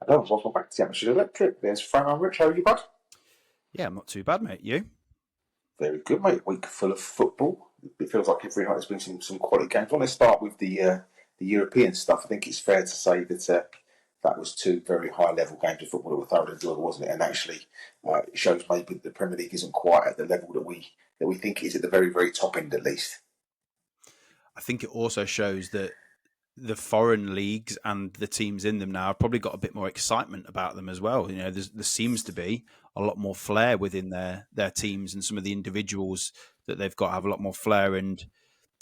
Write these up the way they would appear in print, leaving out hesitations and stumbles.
Welcome back to the Atmosphere Electric. There's Fran and Rich. How are you, bud? Yeah, I'm not too bad, mate. You? Very good, mate. Week full of football. It feels like every night there's been some quality games. I want to start with the European stuff. I think it's fair to say that that was two very high level games of football that were thoroughly enjoyable, wasn't it? And actually, it shows maybe that the Premier League isn't quite at the level that we think it is at the very, very top end, at least. I think it also shows that the foreign leagues and the teams in them now have probably got a bit more excitement about them as well. You know, there seems to be a lot more flair within their teams, and some of the individuals that they've got have a lot more flair and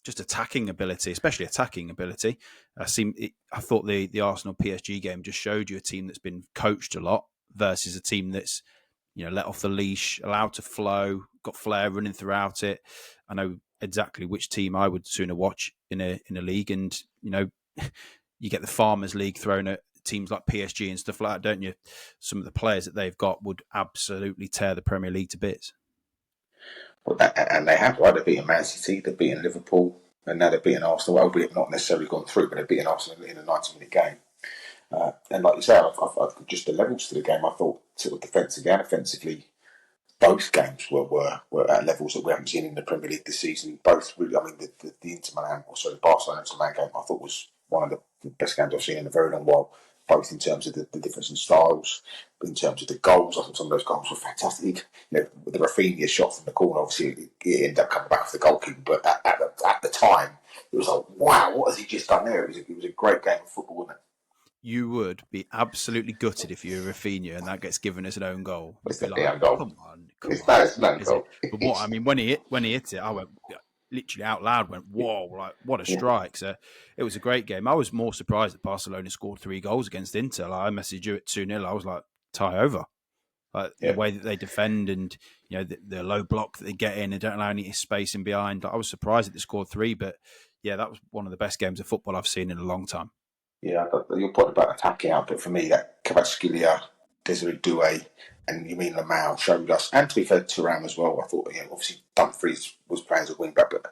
just attacking ability, especially attacking ability. I thought the Arsenal PSG game just showed you a team that's been coached a lot versus a team that's, you know, let off the leash, allowed to flow, got flair running throughout it. I know exactly which team I would sooner watch in a league, and you know, you get the Farmers League thrown at teams like PSG and stuff like that, don't you? Some of the players that they've got would absolutely tear the Premier League to bits. And they have, right? They've beaten Man City, they've beaten Liverpool, and now they're beating Arsenal. Albeit not necessarily gone through, but they're beating Arsenal in a 90-minute game. And like you say, I've just the levels to the game. I thought sort of defensively and offensively, both games were at levels that we haven't seen in the Premier League this season. Both really, I mean, the Inter Milan, or sorry, the Barcelona Inter Milan game, I thought was one of the best games I've seen in a very long while. Both in terms of the difference in styles, in terms of the goals. I thought some of those goals were fantastic. You know, the Rafinha shot from the corner, obviously, it ended up coming back for the goalkeeper, but at the time, it was like, wow, what has he just done there? It was a great game of football, wasn't it? You would be absolutely gutted if you're Rafinha and that gets given as an own goal. You'd be like, goal. come on. It's no goal. But what I mean, when he hit it, I went literally out loud, went, whoa, like what a strike. So it was a great game. I was more surprised that Barcelona scored 3 goals against Inter. Like, I messaged you at 2-0. I was like, tie over. Like the way that they defend, and you know, the low block that they get in, they don't allow any space in behind. Like, I was surprised that they scored 3, but yeah, that was one of the best games of football I've seen in a long time. Yeah, but your point about attacking output for me, that Kvaratskhelia, Desiree Doué, and Yamin Lamau showed us, and to be fair to Thuram as well. I thought, you know, obviously Dumfries was playing as a wing back, but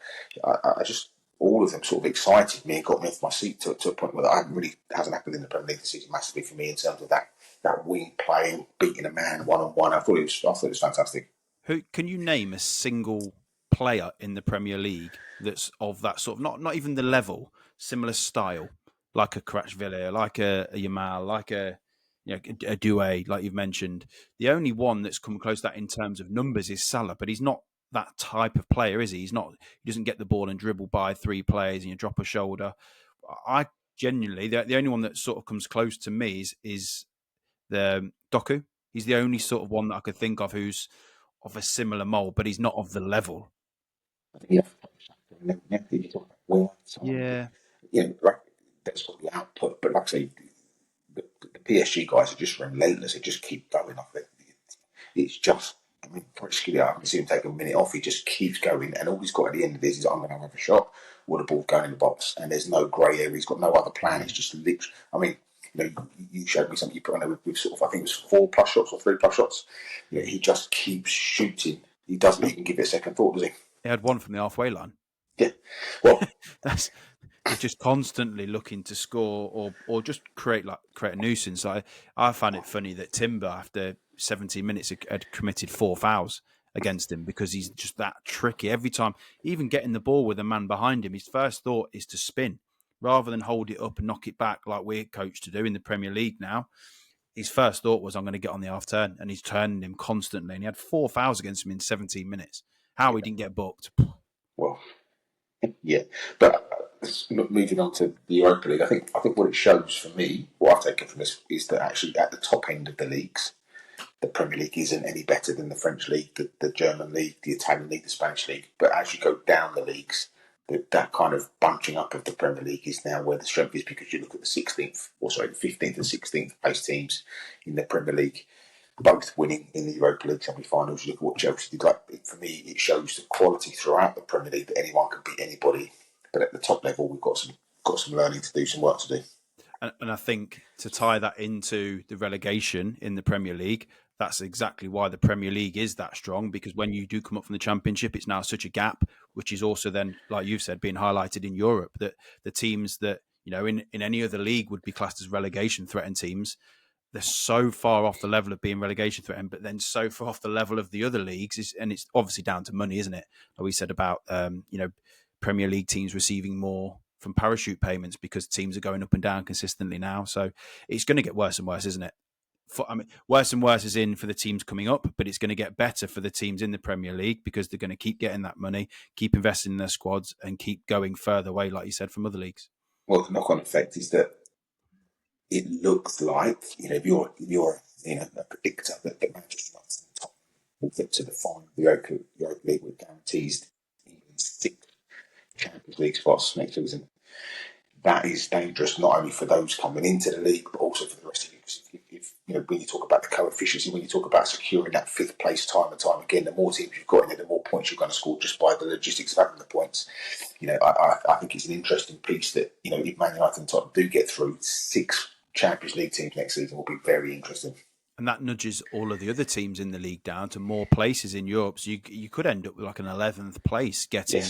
I just, all of them sort of excited me and got me off my seat to a point where I really hasn't happened in the Premier League this season massively for me in terms of that wing playing, beating a man one on one. I thought it was fantastic. Who can you name a single player in the Premier League that's of that sort of not even the level, similar style, like a Kvaratskhelia, like a Yamal, like a Doué, like you've mentioned. The only one that's come close to that in terms of numbers is Salah, but he's not that type of player, is he? He doesn't get the ball and dribble by 3 players and you drop a shoulder. I genuinely, the only one that sort of comes close to me is the Doku. He's the only sort of one that I could think of who's of a similar mold, but he's not of the level. Yeah, Yeah. Right, that's got the output, but like I say, the PSG guys are just relentless. They just keep going off it. It's just, I mean, Prishki, I haven't seen him take a minute off. He just keeps going, and all he's got at the end of this is, I'm going to have a shot with the ball going in the box, and there's no grey area. He's got no other plan. It's just literally, I mean, you know, you showed me something you put on there with sort of, I think it was 4+ shots or 3+ shots. Yeah, he just keeps shooting. He doesn't even give it a second thought, does he? He had one from the halfway line. Yeah. Well, he's just constantly looking to score or just create a nuisance. I find it funny that Timber, after 17 minutes, had committed 4 fouls against him because he's just that tricky. Every time, even getting the ball with a man behind him, his first thought is to spin rather than hold it up and knock it back like we're coached to do in the Premier League now. His first thought was, I'm going to get on the half turn, and he's turning him constantly. And he had 4 fouls against him in 17 minutes. How he didn't get booked? Well, yeah, but moving on to the Europa League, I think what it shows for me, what I've taken from this, is that actually at the top end of the leagues, the Premier League isn't any better than the French league, the German league, the Italian league, the Spanish league. But as you go down the leagues, that kind of bunching up of the Premier League is now where the strength is, because you look at the 15th and 16th place teams in the Premier League, both winning in the Europa League semi-finals. You look at what Chelsea did. Like, for me, it shows the quality throughout the Premier League that anyone can beat anybody. But at the top level, we've got some learning to do, some work to do. And I think to tie that into the relegation in the Premier League, that's exactly why the Premier League is that strong, because when you do come up from the Championship, it's now such a gap, which is also then, like you've said, being highlighted in Europe, that the teams that, you know, in any other league would be classed as relegation threatened teams they're so far off the level of being relegation threatened, but then so far off the level of the other leagues. And it's obviously down to money, isn't it? Like we said about, Premier League teams receiving more from parachute payments because teams are going up and down consistently now. So it's going to get worse and worse, isn't it? Worse and worse is in for the teams coming up, but it's going to get better for the teams in the Premier League because they're going to keep getting that money, keep investing in their squads, and keep going further away, like you said, from other leagues. Well, the knock-on effect is that it looks like, if you're a predictor that Manchester United top will get to the final of the Europa League with guarantees even 6 Champions League spots next season. That is dangerous not only for those coming into the league but also for the rest of you. If when you talk about the co-efficiency, when you talk about securing that 5th place time and time again, the more teams you've got in there, the more points you're going to score just by the logistics of having the points. I think it's an interesting piece that if Man United and Tottenham do get through, 6 Champions League teams next season will be very interesting. And that nudges all of the other teams in the league down to more places in Europe. So you could end up with like an 11th place getting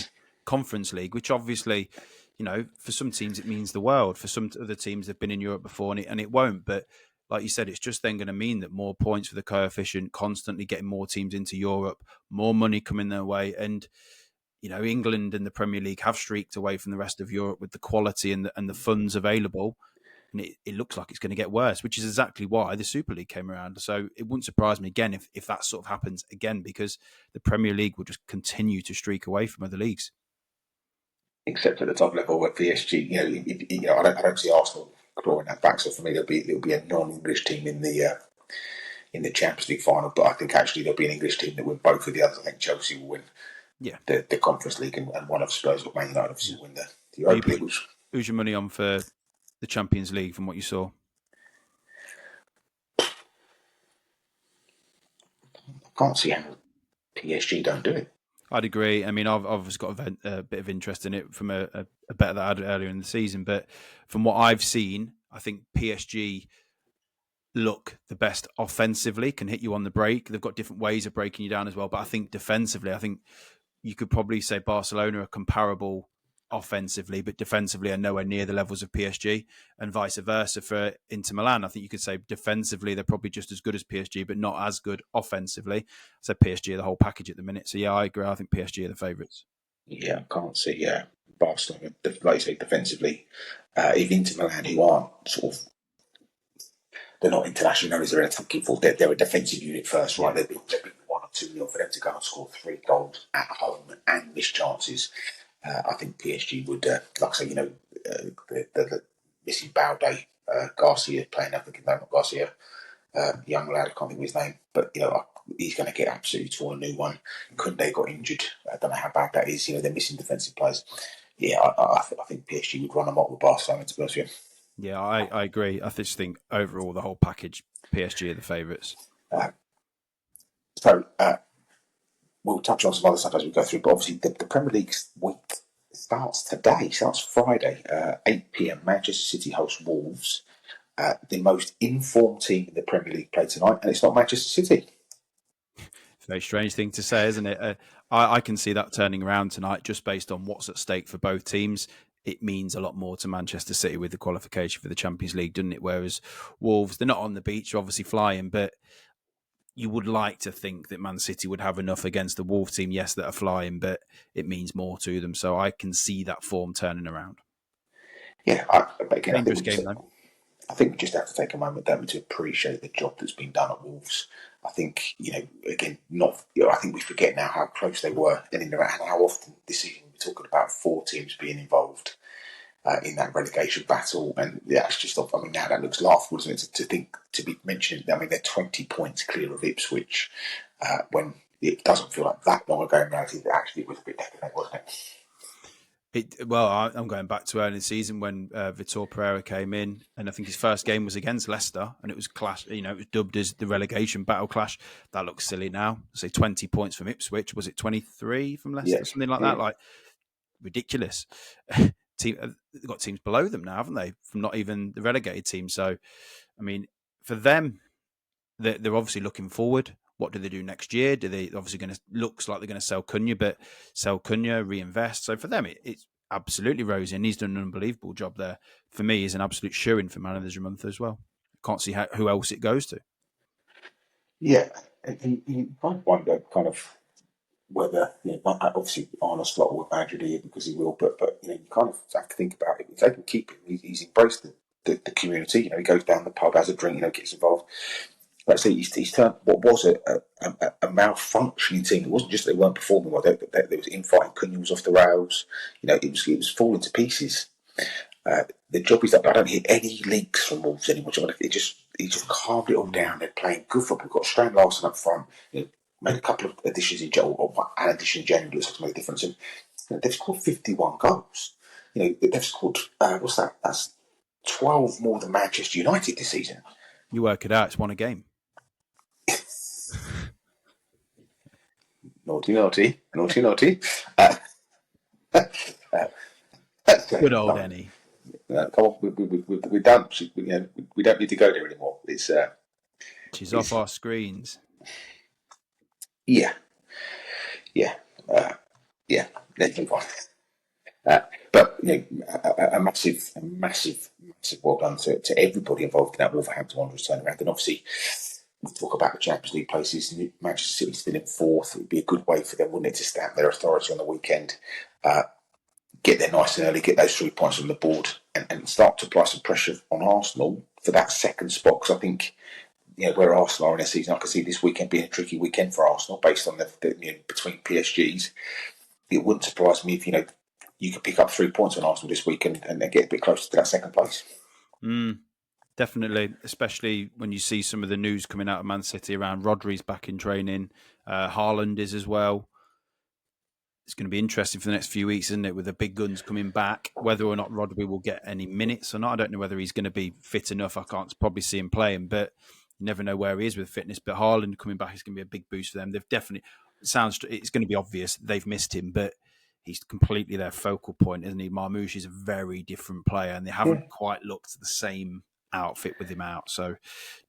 Conference League, which obviously, for some teams it means the world. For some other teams they've been in Europe before and it won't. But like you said, it's just then going to mean that more points for the coefficient, constantly getting more teams into Europe, more money coming their way. And, England and the Premier League have streaked away from the rest of Europe with the quality and the funds available. And it looks like it's going to get worse, which is exactly why the Super League came around. So it wouldn't surprise me again if that sort of happens again, because the Premier League will just continue to streak away from other leagues. Except at the top level where PSG, I don't see Arsenal clawing that back. So for me, there'll be a non-English team in the Champions League final. But I think actually there'll be an English team that win both of the others. I think Chelsea will win the Conference League, and one of Spurs or Man United obviously will win the Europa League. Who's your money on for the Champions League from what you saw? I can't see how PSG don't do it. I'd agree. I mean, I've obviously got a bit of interest in it from a bet that I had earlier in the season. But from what I've seen, I think PSG look the best offensively, can hit you on the break. They've got different ways of breaking you down as well. But I think defensively, you could probably say Barcelona are comparable offensively, but defensively are nowhere near the levels of PSG, and vice versa for Inter Milan. I think you could say defensively they're probably just as good as PSG, but not as good offensively. So PSG are the whole package at the minute. So yeah, I agree. I think PSG are the favourites. Yeah, I can't see Barcelona, like you say, defensively. If Inter Milan, who aren't they're not internationally known as their attacking force, they're a defensive unit first, right? They've been 1 or 2-0 for them to go and score 3 goals at home and miss chances. I think PSG would, like I say, the missing Balde, Garcia playing, I think, no, not Garcia, young lad, I can't think of his name, but he's going to get absolutely torn a new one. Kunde got injured. I don't know how bad that is. They're missing defensive players. Yeah, I think PSG would run them up with Barcelona, to be honest with you. Yeah, I agree. I just think overall the whole package, PSG are the favourites. So we'll touch on some other stuff as we go through, but obviously the Premier League week starts today, starts Friday, 8 p.m. Manchester City hosts Wolves. The most informed team in the Premier League play tonight, and it's not Manchester City. It's a very strange thing to say, isn't it? I can see that turning around tonight just based on what's at stake for both teams. It means a lot more to Manchester City with the qualification for the Champions League, doesn't it? Whereas Wolves, they're not on the beach, obviously flying, but you would like to think that Man City would have enough against the Wolves team, yes, that are flying, but it means more to them. So I can see that form turning around. Yeah, but again, dangerous game, though. I think we just have to take a moment, don't we, to appreciate the job that's been done at Wolves. I think, again, I think we forget now how close they were and how often this season we're talking about 4 teams being involved in that relegation battle. And it's just, now that looks laughable, isn't it, to be mentioned. They're 20 points clear of Ipswich when it doesn't feel like that long ago. In reality, it was a bit decadent, wasn't it? I'm going back to early in the season when Vitor Pereira came in, and I think his first game was against Leicester, and it was clash. It was dubbed as the relegation battle clash. That looks silly now. Say 20 points from Ipswich. Was it 23 from Leicester? Something like that. Like ridiculous. They've got teams below them now, haven't they? From not even the relegated team. So, for them, they're obviously looking forward. What do they do next year? Do they looks like they're going to sell Cunha, but sell Cunha, reinvest. So for them, it's absolutely rosy, and he's done an unbelievable job there. For me, he's an absolute shoo-in for Man of the Month as well. can't see who else it goes to. Yeah, and you kind of wonder whether, obviously Arnold Slot will manage it here because he will, but you kind of have to think about it. If they can keep him, he's embraced the community. He goes down the pub, has a drink, gets involved. Like I say, he's turned what was a malfunctioning team. It wasn't just they weren't performing well; there was infighting. Cunha was off the rails. It was falling to pieces. The job is that I don't hear any leaks from Wolves anymore. He just calmed it all down. They're playing good football. Got Strand Larson up front. Made a couple of additions in January, or an addition in January looks like to make a difference. And they've scored 51 goals. They've scored what's that? That's 12 more than Manchester United this season. You work it out; it's won a game. Naughty, naughty, naughty, naughty. Good old Ennie. Come on, we're done. We don't need to go there anymore. She's off our screens. Yeah. Let's move on. But a massive well done to everybody involved in that Wolverhampton Wanderers turnaround. And obviously, we talk about the Champions League places. Manchester City still in fourth. It would be a good way for them, wouldn't it, to stamp their authority on the weekend, get there nice and early, get those 3 points on the board, and start to apply some pressure on Arsenal for that second spot. Because I think, where Arsenal are in their season, I can see this weekend being a tricky weekend for Arsenal based on the between PSGs. It wouldn't surprise me if you could pick up 3 points on Arsenal this week and get a bit closer to that second place. Definitely, especially when you see some of the news coming out of Man City around Rodri's back in training. Haaland is as well. It's going to be interesting for the next few weeks, isn't it, with the big guns coming back, whether or not Rodri will get any minutes or not. I don't know whether he's going to be fit enough. I can't probably see him playing, but you never know where he is with fitness. But Haaland coming back is going to be a big boost for them. They've definitely, it's going to be obvious they've missed him, but he's completely their focal point, isn't he? Marmoush is a very different player, and they haven't quite looked the same outfit with him out. So,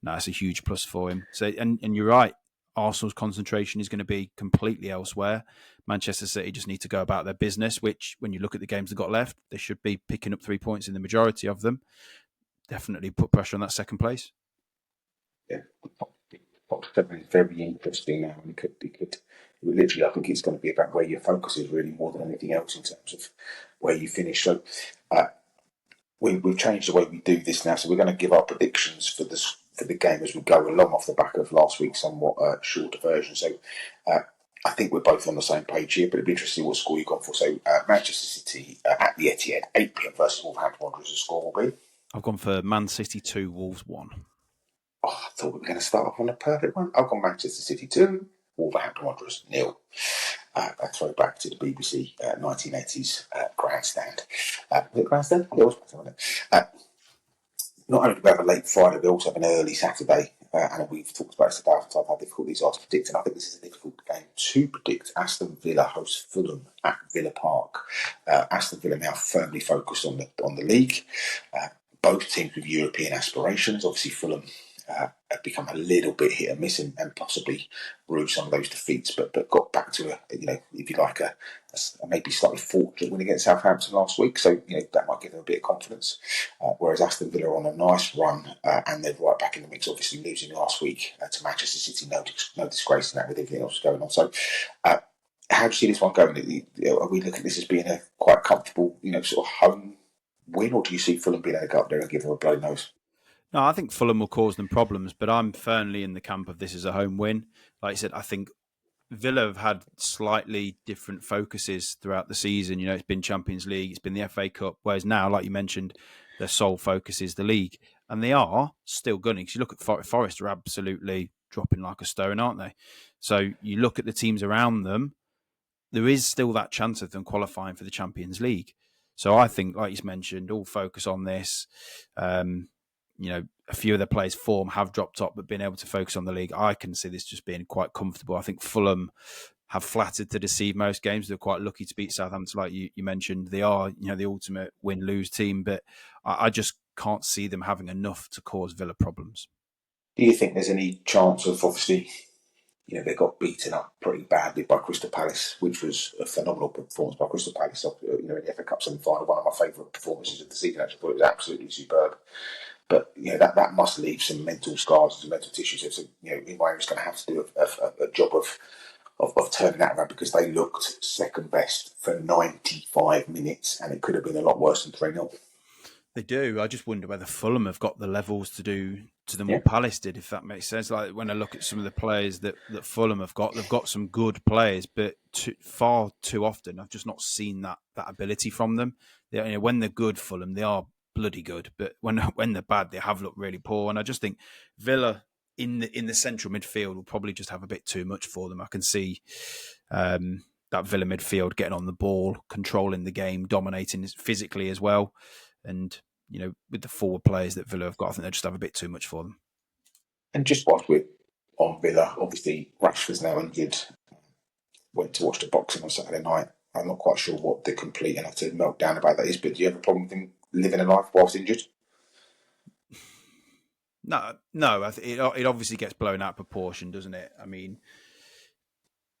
no, it's a huge plus for him. So, and you're right. Arsenal's concentration is going to be completely elsewhere. Manchester City just need to go about their business, which, when you look at the games they've got left, they should be picking up 3 points in the majority of them. Definitely put pressure on that second place. Yeah, top 7 is very interesting now, and it could literally, I think it's going to be about where your focus is really more than anything else in terms of where you finish. So we've changed the way we do this now, so we're going to give our predictions for the game as we go along off the back of last week's somewhat shorter version. So I think we're both on the same page here, but it'd be interesting what score you've gone for. So Manchester City at the Etihad, 8 p.m. versus Wolverhampton Wanderers. The score will be? I've gone for Man City 2, Wolves 1. Oh, I thought we were going to start off on a perfect one. I've gone Manchester City 2, Wolverhampton Wanderers 0. A throwback to the BBC 1980s grandstand. Was it grandstand? Yeah, it was grandstand, wasn't it? Not only do we have a late Friday, we also have an early Saturday. And we've talked about this today, how difficult these are to predict. And I think this is a difficult game to predict. Aston Villa hosts Fulham at Villa Park. Aston Villa now firmly focused on the league. Both teams with European aspirations. Obviously, Fulham have become a little bit hit and miss and possibly bruised some of those defeats, but got back to if you like, a maybe slightly fortunate win against Southampton last week. So that might give them a bit of confidence. Whereas Aston Villa are on a nice run and they're right back in the mix. Obviously losing last week to Manchester City, no disgrace in that with everything else going on. So. How do you see this one going? Are we looking at this as being a quite comfortable, sort of home win, or do you see Fulham being able to go up there and give them a bloody nose? No, I think Fulham will cause them problems, but I'm firmly in the camp of this as a home win. Like I said, I think Villa have had slightly different focuses throughout the season. It's been Champions League, it's been the FA Cup, whereas now, like you mentioned, their sole focus is the league. And they are still gunning. Because you look at Forest, are absolutely dropping like a stone, aren't they? So you look at the teams around them, there is still that chance of them qualifying for the Champions League. So I think, like you mentioned, all focus on this. A few of the players' form have dropped off, but being able to focus on the league, I can see this just being quite comfortable. I think Fulham have flattered to deceive most games. They're quite lucky to beat Southampton, like you mentioned. They are, the ultimate win-lose team, but I just can't see them having enough to cause Villa problems. Do you think there's any chance of, obviously, they got beaten up pretty badly by Crystal Palace, which was a phenomenal performance by Crystal Palace, in the FA Cup semi-final, one of my favourite performances of the season, actually. I thought it was absolutely superb. But that must leave some mental scars and some mental tissues. So Ibrahim's going to have to do a job of turning that around, because they looked second best for 95 minutes, and it could have been a lot worse than 3-0. They do. I just wonder whether Fulham have got the levels to do to them Yeah. what Palace did, if that makes sense. Like when I look at some of the players that Fulham have got, they've got some good players, but far too often I've just not seen that ability from them. When they're good, Fulham, they are bloody good, but when they're bad, they have looked really poor. And I just think Villa in the central midfield will probably just have a bit too much for them. I can see that Villa midfield getting on the ball, controlling the game, dominating physically as well. And, with the forward players that Villa have got, I think they just have a bit too much for them. And just whilst we're on Villa, obviously Rashford's now injured. Went to watch the boxing on Saturday night. I'm not quite sure what the complete and utter meltdown about that is, but do you have a problem with him living a life whilst injured? No, it obviously gets blown out of proportion, doesn't it? I mean,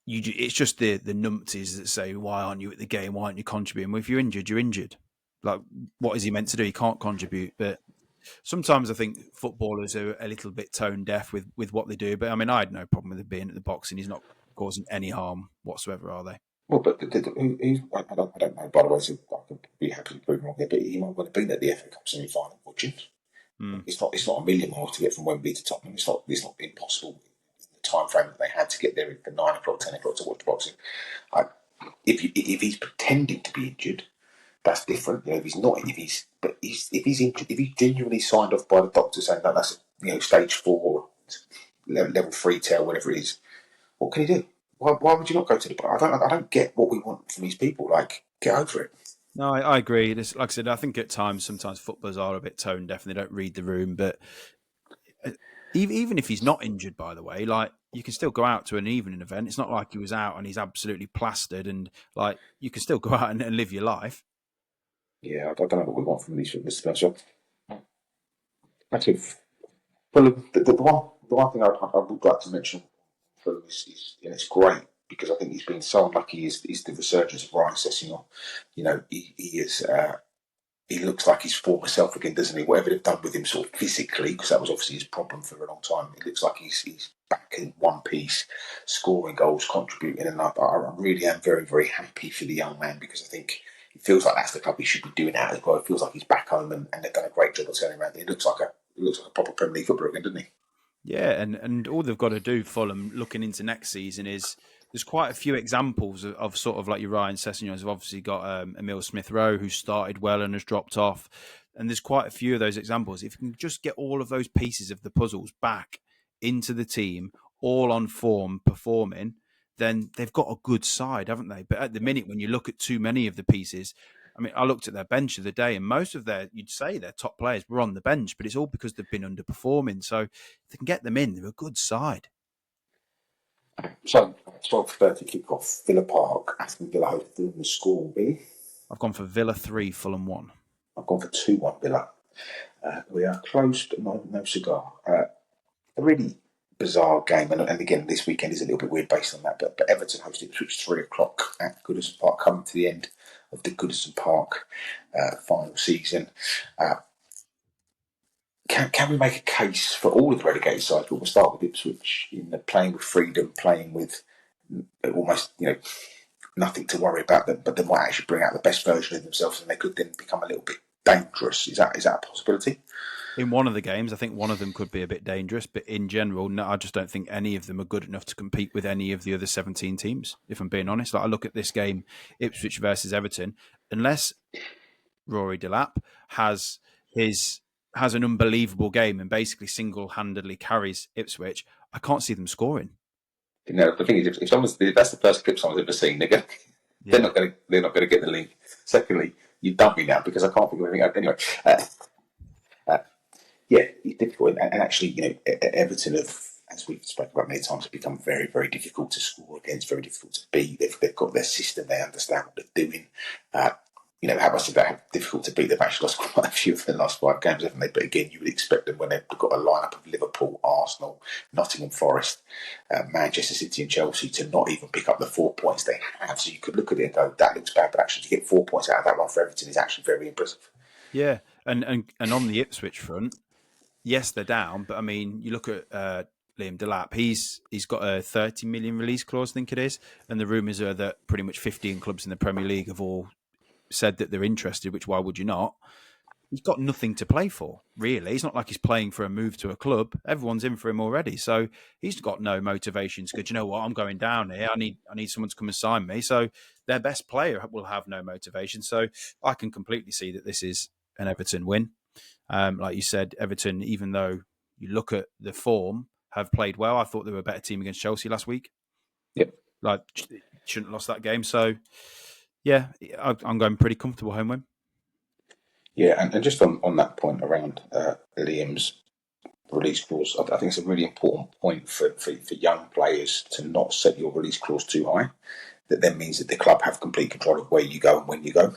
it's just the numpties that say, why aren't you at the game? Why aren't you contributing? Well, if you're injured, you're injured. Like, what is he meant to do? He can't contribute. But sometimes I think footballers are a little bit tone deaf with what they do. But I mean, I had no problem with him being at the boxing. He's not causing any harm whatsoever, are they? Well, but I don't know, by the way, so I could be happy to prove wrong here, but he might well have been at the FA Cup semi-final watching. Mm. It's not a million miles to get from Wembley to Tottenham. It's not impossible in the time frame that they had to get there for 9 o'clock, 10 o'clock to watch boxing. If he's pretending to be injured, that's different. If he's not, if he's injured, if he's genuinely signed off by the doctor saying that that's stage 4, level 3 tail, whatever it is, what can he do? Why would you not go to the bar? I don't get what we want from these people. Like, get over it. No, I agree. Like I said, I think at times, sometimes footballers are a bit tone deaf and they don't read the room. But even if he's not injured, by the way, like, you can still go out to an evening event. It's not like he was out and he's absolutely plastered, and like, you can still go out and live your life. Yeah, I don't know what we want from these special. Actually, the one thing I would like to mention for this is, and it's great because I think he's been so unlucky, is the resurgence of Ryan Sessegnon. He is. He looks like his former self again, doesn't he? Whatever they've done with him sort of physically, because that was obviously his problem for a long time. It looks like he's back in one piece, scoring goals, contributing, and I really am very, very happy for the young man, because I think it feels like that's the club he should be doing that as well. It feels like he's back home, and they've done a great job of turning around. He looks like a proper Premier League footballer again, doesn't he? Yeah, and all they've got to do, Fulham, looking into next season, is there's quite a few examples of sort of like your Ryan Sessegnons. Have obviously got Emil Smith-Rowe, who started well and has dropped off. And there's quite a few of those examples. If you can just get all of those pieces of the puzzles back into the team, all on form, performing, then they've got a good side, haven't they? But at the minute, when you look at too many of the pieces, I mean, I looked at their bench of the day, and most of you'd say their top players were on the bench, but it's all because they've been underperforming. So if they can get them in, they're a good side. So 12:30 kick-off, Villa Park, Aston Villa hosting. The score will be. I've gone for Villa 3, Fulham 1. I've gone for 2-1 Villa. We are close, but no cigar. A really bizarre game, and again, this weekend is a little bit weird based on that. But Everton hosted Ipswich 3 o'clock at Goodison Park, coming to the end of the Goodison Park final season. Can we make a case for all of the relegated sides? But we'll start with Ipswich in playing with freedom, playing with almost nothing to worry about them, but they might actually bring out the best version of themselves, and they could then become a little bit dangerous. Is that a possibility? In one of the games, I think one of them could be a bit dangerous, but in general, no, I just don't think any of them are good enough to compete with any of the other 17 teams, if I'm being honest. Like, I look at this game, Ipswich versus Everton, unless Rory Delap has an unbelievable game and basically single-handedly carries Ipswich, I can't see them scoring. The thing is, if that's the first clip someone's ever seen, they're not going to get the link. Secondly, you've done me now because I can't think of anything. Anyway, yeah, it's difficult, and actually, Everton have, as we've spoken about many times, have become very, very difficult to score against, very difficult to beat. They've got their system, they understand what they're doing. How much of that have difficult to beat? They've actually lost quite a few of their last 5 games, haven't they? But again, you would expect them when they've got a lineup of Liverpool, Arsenal, Nottingham Forest, Manchester City, and Chelsea to not even pick up the 4 points they have. So you could look at it and go, that looks bad, but actually to get 4 points out of that one for Everton is actually very impressive. Yeah, and on the Ipswich front, yes, they're down, but I mean, you look at Liam Delap. He's got a 30 million release clause, I think it is, and the rumours are that pretty much 15 clubs in the Premier League have all said that they're interested. Which why would you not? He's got nothing to play for, really. It's not like he's playing for a move to a club. Everyone's in for him already, so he's got no motivation to go, "Do you know what? I'm going down here. I need someone to come and sign me." So their best player will have no motivation. So I can completely see that this is an Everton win. Like you said, Everton, even though you look at the form, have played well. I thought they were a better team against Chelsea last week. Yep. Like, shouldn't have lost that game. So, yeah, I'm going pretty comfortable home win. Yeah, and just on that point around Liam's release clause, I think it's a really important point for young players to not set your release clause too high. That then means that the club have complete control of where you go and when you go.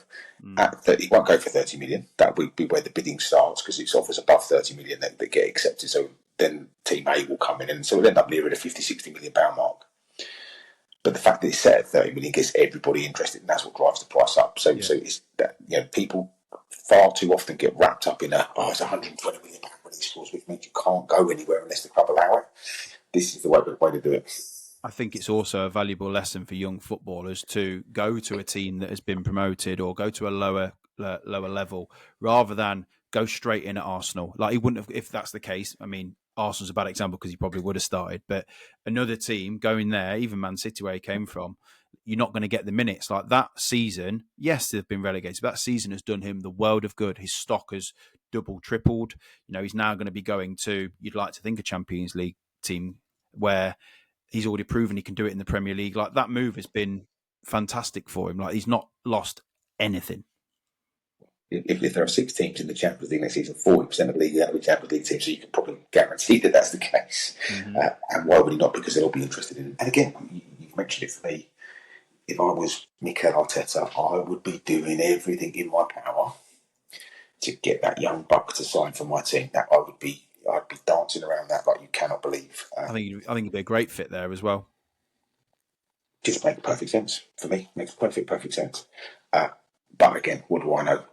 At 30, it won't go for 30 million. That would be where the bidding starts because it's offers above 30 million that get accepted. So then Team A will come in, and so we'll end up nearer the 50, 60 million pound mark. But the fact that it's set at 30 million gets everybody interested, and that's what drives the price up. So it's that people far too often get wrapped up in it's 120 million pound release clause, which means you can't go anywhere unless the club allow it. This is the way to do it. I think it's also a valuable lesson for young footballers to go to a team that has been promoted or go to a lower level rather than go straight in at Arsenal. Like he wouldn't have, if that's the case. I mean, Arsenal's a bad example because he probably would have started, but another team going there, even Man City where he came from, you're not going to get the minutes. Like that season, yes, they've been relegated, but that season has done him the world of good. His stock has double, tripled. He's now going to be going to, you'd like to think, a Champions League team where he's already proven he can do it in the Premier League. Like that move has been fantastic for him. Like he's not lost anything. If there are 6 teams in the Champions League next season, 40% of the league are going to be Champions League teams, so you can probably guarantee that that's the case. Mm-hmm. And why would he not? Because they'll be interested in it. And again, you've mentioned it for me. If I was Mikel Arteta, I would be doing everything in my power to get that young buck to sign for my team. That I'd be dancing around that like you cannot believe. I think he'd be a great fit there as well. Just makes perfect sense for me. Makes perfect sense. But again, what do I know?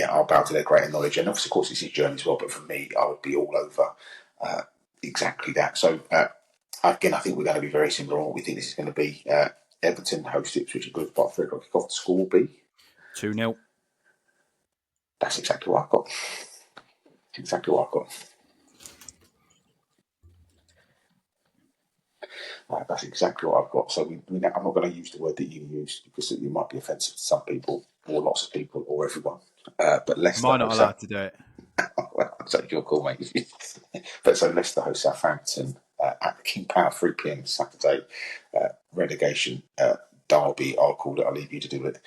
I'll bow to their greater knowledge. And obviously, of course, it's his journey as well. But for me, I would be all over exactly that. So again, I think we're going to be very similar on what we think this is going to be. Everton host Ipswich, which is about 3 o'clock kickoff. The score will be 2-0. That's exactly what I've got. That's exactly what I've got. So I'm not going to use the word that you use because it might be offensive to some people, or lots of people, or everyone. But Leicester. Am I not allowed to do it? Well, that's your call, mate. But so Leicester host Southampton at the King Power, 3 p.m. Saturday. Relegation derby. I'll call it. I'll leave you to do it.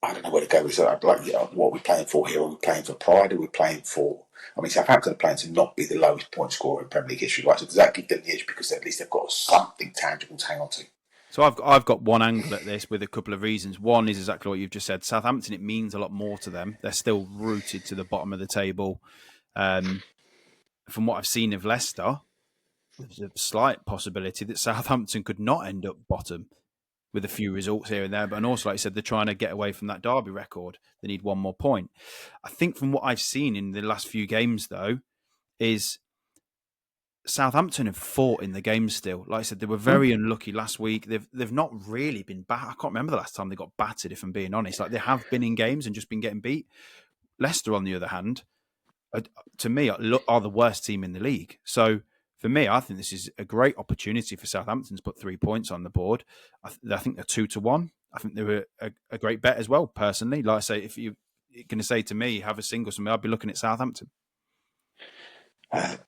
I don't know where to go with it. What are we playing for here? Are we playing for pride? Are we playing for? I mean, Southampton are playing to not be the lowest point scorer in Premier League history, right? So does that give them the edge because at least they've got something tangible to hang on to? So I've got one angle at this with a couple of reasons. One is exactly what you've just said. Southampton, it means a lot more to them. They're still rooted to the bottom of the table. From what I've seen of Leicester, there's a slight possibility that Southampton could not end up bottom with a few results here and there. But and also, like I said, they're trying to get away from that derby record. They need one more point. I think from what I've seen in the last few games, though, is Southampton have fought in the game still. Like I said, they were very unlucky last week. They've not really been I can't remember the last time they got battered, if I'm being honest. Like they have been in games and just been getting beat. Leicester, on the other hand, to me, are the worst team in the league. So for me, I think this is a great opportunity for Southampton to put 3 points on the board. I think they're 2-1. I think they're a great bet as well, personally. Like I say, if you're going to say to me, have a single, I'd be looking at Southampton. I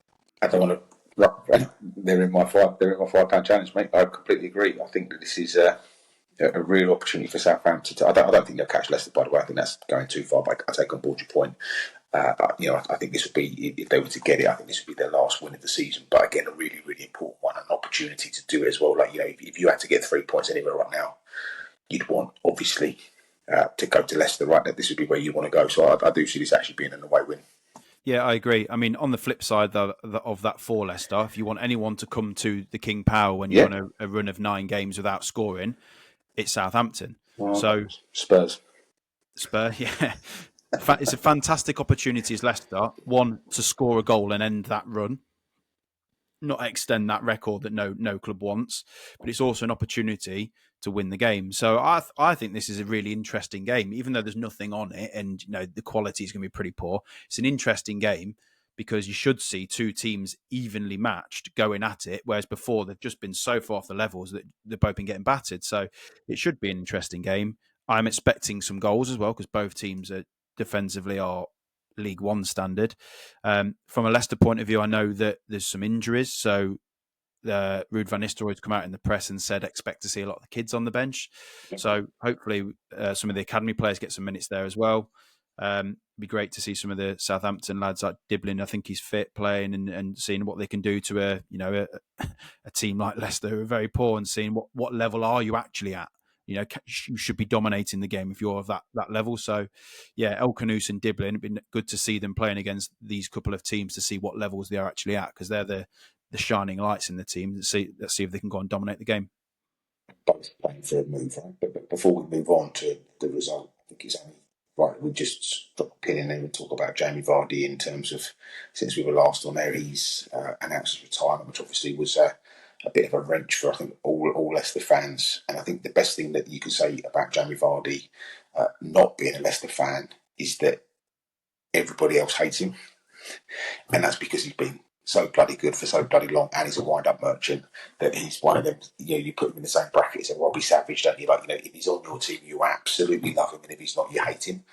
don't want to. They're in my £5 challenge, mate. I completely agree. I think that this is a real opportunity for Southampton. I don't think they'll catch Leicester, by the way. I think that's going too far. But I take on board your point. I think this would be, if they were to get it, I think this would be their last win of the season. But again, a really, really important one, an opportunity to do it as well. Like, if you had to get 3 points anywhere right now, you'd want, obviously, to go to Leicester, right? That this would be where you want to go. So I do see this actually being an away win. Yeah, I agree. I mean, on the flip side of that for Leicester, if you want anyone to come to the King Power when you're on a run of 9 games without scoring, it's Southampton. Well, so Spurs, yeah. It's a fantastic opportunity as Leicester, one, to score a goal and end that run, not extend that record that no club wants, but it's also an opportunity to win the game. So I think this is a really interesting game, even though there's nothing on it, and the quality is going to be pretty poor. It's an interesting game because you should see two teams evenly matched going at it, whereas before they've just been so far off the levels that they've both been getting battered. So it should be an interesting game. I'm expecting some goals as well because both teams are defensively are League One standard. From a Leicester point of view, I know that there's some injuries, so Ruud van Nistelrooy's come out in the press and said expect to see a lot of the kids on the bench. So hopefully some of the academy players get some minutes there as well. It'd be great to see some of the Southampton lads like Diblin. I think he's fit playing and seeing what they can do to a team like Leicester who are very poor, and seeing what level are you actually at. You should be dominating the game if you're of that level. So, yeah, El Canus and Diblin, it'd been good to see them playing against these couple of teams to see what levels they are actually at, because they're the shining lights in the team. Let's see if they can go and dominate the game. Both playing for a move, right? But before we move on to the result, I think it's only right. We just drop a pin in there and talk about Jamie Vardy in terms of, since we were last on there, he's announced his retirement, which obviously was a bit of a wrench for, I think, all Leicester fans. And I think the best thing that you can say about Jamie Vardy not being a Leicester fan is that everybody else hates him, and that's because he's been so bloody good for so bloody long, and he's a wind-up merchant. That he's one of them. You put him in the same bracket as Robbie Savage, don't you? Like, if he's on your team, you absolutely love him, and if he's not, you hate him.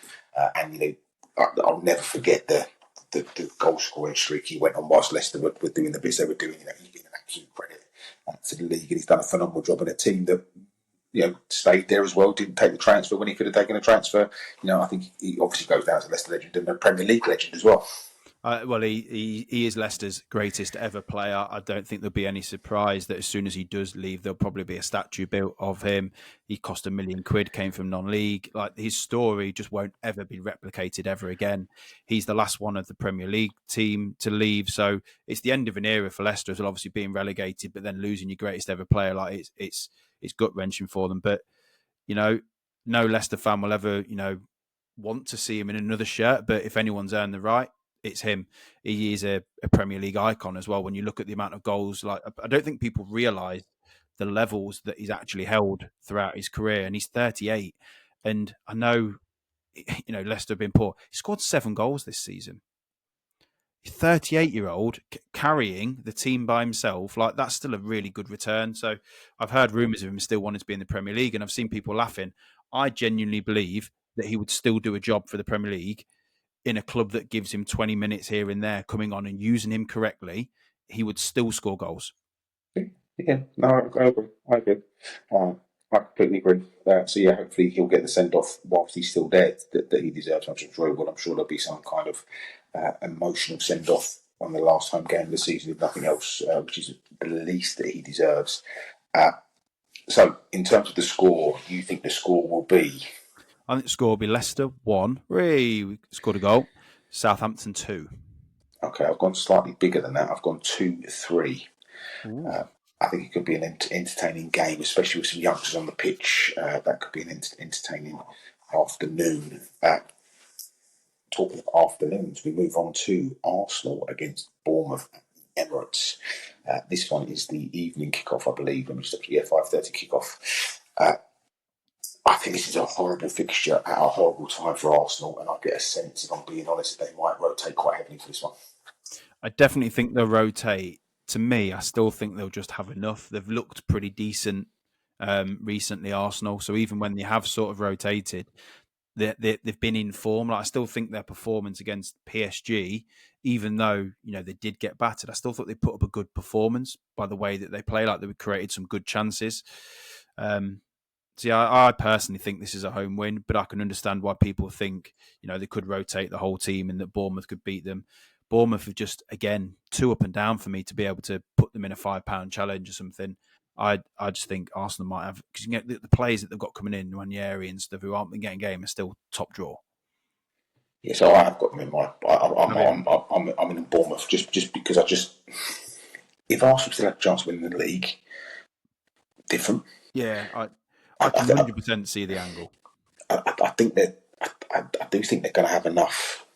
And I'll never forget the goal scoring streak he went on whilst Leicester were doing the bits they were doing. He's been an absolute credit to the league, and he's done a phenomenal job in a team that stayed there as well, didn't take the transfer when he could have taken a transfer. I think he obviously goes down as a Leicester legend and a Premier League legend as well. Well, he is Leicester's greatest ever player. I don't think there'll be any surprise that as soon as he does leave, there'll probably be a statue built of him. He cost £1 million, came from non-league. Like, his story just won't ever be replicated ever again. He's the last one of the Premier League team to leave, so it's the end of an era for Leicester as well. Obviously, being relegated, but then losing your greatest ever player, like it's gut wrenching for them. But no Leicester fan will ever want to see him in another shirt. But if anyone's earned the right, it's him. He is a Premier League icon as well. When you look at the amount of goals, like, I don't think people realise the levels that he's actually held throughout his career. And he's 38. And I know, Leicester have been poor. He scored 7 goals this season. 38-year-old carrying the team by himself, like, that's still a really good return. So I've heard rumours of him still wanting to be in the Premier League, and I've seen people laughing. I genuinely believe that he would still do a job for the Premier League in a club that gives him 20 minutes here and there, coming on and using him correctly. He would still score goals. Yeah, no, I agree. I completely agree. So yeah, hopefully he'll get the send off whilst he's still there that he deserves. I'm sure he will. I'm sure there'll be some kind of emotional send off on the last home game of the season, if nothing else, which is the least that he deserves. So in terms of the score, you think the score will be? I think the score will be Leicester 1. We scored a goal. Southampton 2. Okay, I've gone slightly bigger than that. I've gone 2-3. I think it could be an entertaining game, especially with some youngsters on the pitch. That could be an entertaining afternoon. Talking of afternoons, we move on to Arsenal against Bournemouth at the Emirates. This one is the evening kickoff, I believe. Let me just 5:30 kickoff. I think this is a horrible fixture at a horrible time for Arsenal, and I get a sense, if I'm being honest, they might rotate quite heavily for this one. I definitely think they'll rotate. To me, I still think they'll just have enough. They've looked pretty decent recently, Arsenal. So even when they have sort of rotated, they've been in form. Like, I still think their performance against PSG, even though they did get battered, I still thought they put up a good performance by the way that they play. Like, they created some good chances. So yeah, I personally think this is a home win, but I can understand why people think they could rotate the whole team and that Bournemouth could beat them. Bournemouth have just, again, too up and down for me to be able to put them in a £5 challenge or something. I just think Arsenal might have, because the players that they've got coming in, Ranieri and stuff, who aren't been getting game, are still top draw. Yeah, so I have got them in my. I'm in Bournemouth just because if Arsenal still have a chance of winning the league, different. Yeah, I I, can I, 100% see the angle. I think that I do think they're going to have enough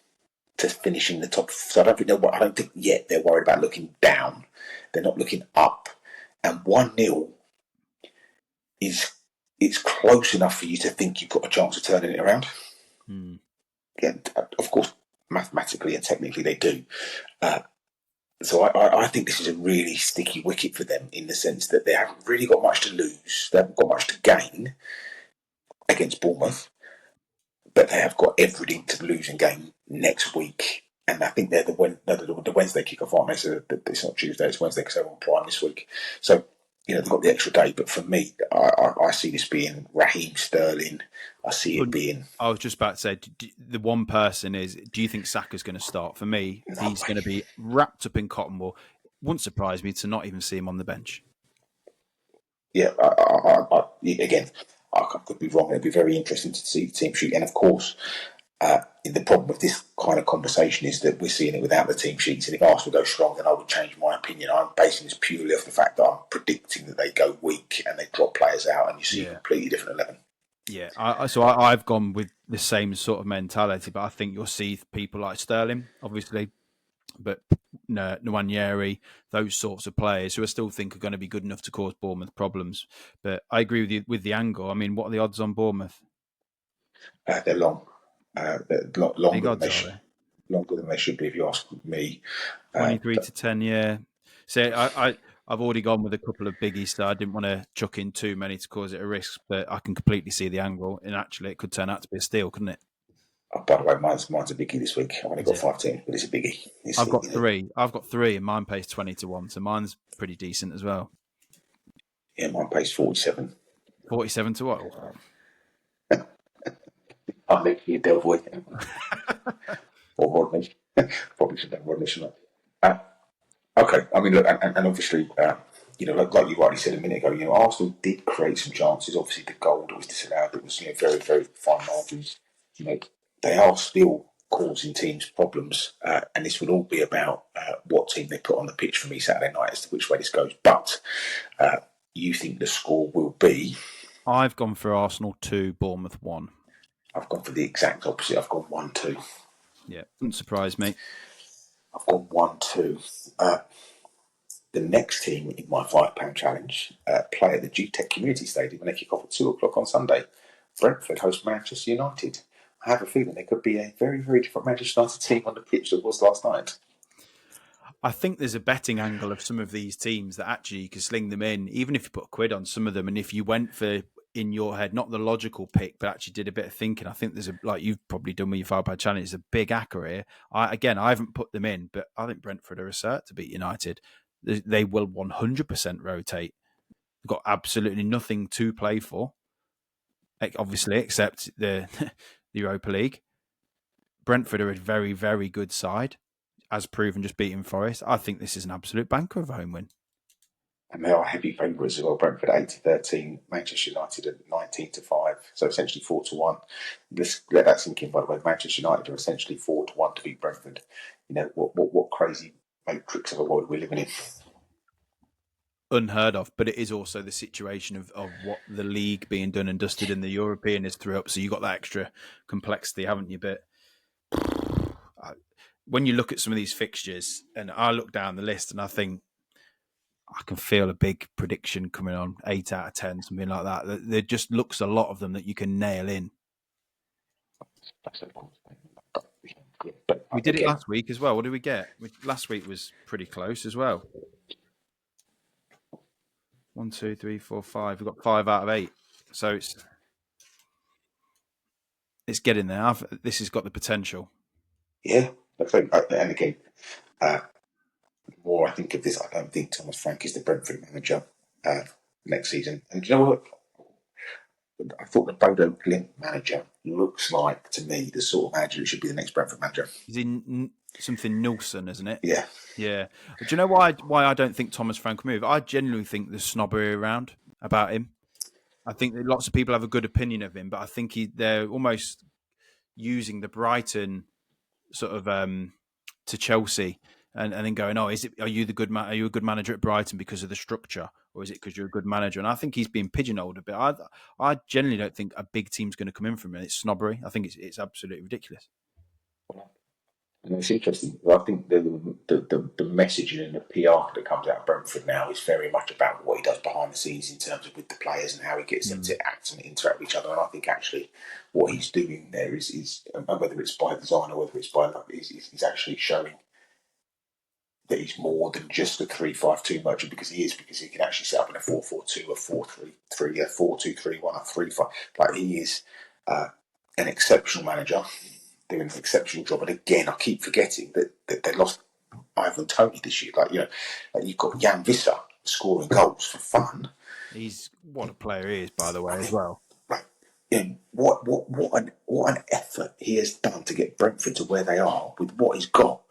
to finish in the top. So I don't think yet they're worried about looking down. They're not looking up. And 1-0 is it's close enough for you to think you've got a chance of turning it around. Yeah, of course, mathematically and technically they do. So I think this is a really sticky wicket for them in the sense that they haven't really got much to lose. They haven't got much to gain against Bournemouth, but they have got everything to lose in game next week. And I think they're the Wednesday kickoff, aren't they? So it's not Tuesday, it's Wednesday because they're on Prime this week. So, they've got the extra day. But for me, I see this being Raheem Sterling. I see it being... I was just about to say, the one person is, do you think Saka's going to start? For me, he's going to be wrapped up in cotton wool. Wouldn't surprise me to not even see him on the bench. Yeah, again, I could be wrong. It'd be very interesting to see the team sheet. And of course, the problem with this kind of conversation is that we're seeing it without the team sheets. And if Arsenal go strong, then I would change my opinion. I'm basing this purely off the fact that I'm predicting that they go weak and they drop players out and you see a completely different 11. Yeah, I've gone with the same sort of mentality, but I think you'll see people like Sterling, obviously, but Nwaneri, those sorts of players who I still think are going to be good enough to cause Bournemouth problems. But I agree with you with the angle. I mean, what are the odds on Bournemouth? They're long. They're longer than they should be, if you ask me. 23-10, yeah. So I've already gone with a couple of biggies, so I didn't want to chuck in too many to cause it a risk, but I can completely see the angle. And actually, it could turn out to be a steal, couldn't it? Oh, by the way, mine's a biggie this week. I've only got 5 teams, but it's a biggie. I've got 3. I've got 3, and mine pays 20-1, so mine's pretty decent as well. Yeah, mine pays 47. 47 to what? I'll make you Delvoy. Or Rodney. Probably should have Rodney, shouldn't I? Okay, I mean, look, and obviously, like you rightly said a minute ago, Arsenal did create some chances. Obviously, the goal that was disallowed, it was very, very fine margins. They are still causing teams problems, and this will all be about what team they put on the pitch for me Saturday night as to which way this goes. But you think the score will be? I've gone for Arsenal 2, Bournemouth 1. I've gone for the exact opposite. I've gone 1-2. Yeah, wouldn't surprise me. I've gone 1-2. The next team in my £5 challenge play at the GTEC Community Stadium and they kick off at 2:00 on Sunday. Brentford host Manchester United. I have a feeling there could be a very, very different Manchester United team on the pitch that was last night. I think there's a betting angle of some of these teams that actually you can sling them in, even if you put a quid on some of them. And if you went for, in your head, not the logical pick, but actually did a bit of thinking, I think there's like you've probably done with your £5 challenge, there's a big acca here. I haven't put them in, but I think Brentford are a cert to beat United. They will 100% rotate. They've got absolutely nothing to play for, obviously, except the Europa League. Brentford are a very, very good side, as proven just beating Forest. I think this is an absolute banker of a home win. And they are heavy favourites as well. Brentford 8-13, Manchester United at 19-5, so essentially 4-1. Let's let that sink in. By the way, Manchester United are essentially 4-1 to beat Brentford. What crazy matrix of a world we're living in. Unheard of, but it is also the situation of what the league being done and dusted in the European is through up. So you got that extra complexity, haven't you? But when you look at some of these fixtures, and I look down the list, and I think I can feel a big prediction coming on, 8 out of 10, something like that. There just looks a lot of them that you can nail in. We did it last week as well. What did we get? Last week was pretty close as well. 1, 2, 3, 4, 5. We've got 5 out of 8. So it's getting there. This has got the potential. Yeah, and again, the more I think of this, I don't think Thomas Frank is the Brentford manager next season. And you know what? I thought the Bodo Glimt manager looks like, to me, the sort of manager who should be the next Brentford manager. Is he something Nilsson, isn't it? Yeah. Yeah. Do you know why I don't think Thomas Frank will move? I genuinely think there's snobbery around about him. I think that lots of people have a good opinion of him, but I think they're almost using the Brighton sort of to Chelsea and then going, oh, are you the good are you a good manager at Brighton because of the structure, or is it because you're a good manager? And I think he's being pigeonholed a bit. I generally don't think a big team's going to come in from it. It's snobbery. I think it's absolutely ridiculous. And it's interesting. I think the messaging and the PR that comes out of Brentford now is very much about what he does behind the scenes in terms of with the players and how he gets them to act and interact with each other. And I think actually what he's doing there is whether it's by design or whether it's by luck, is actually showing that he's more than just a 3-5-2 merchant, because he can actually set up in a 4-4-2, a 4-3-3, a 4-2-3-1, a 3-5. Like, he is an exceptional manager doing an exceptional job. And again, I keep forgetting that they lost Ivan Toney this year. Like you've got Jan Visser scoring goals for fun. He's what a player he is, by the way, as well. Right. What an effort he has done to get Brentford to where they are with what he's got.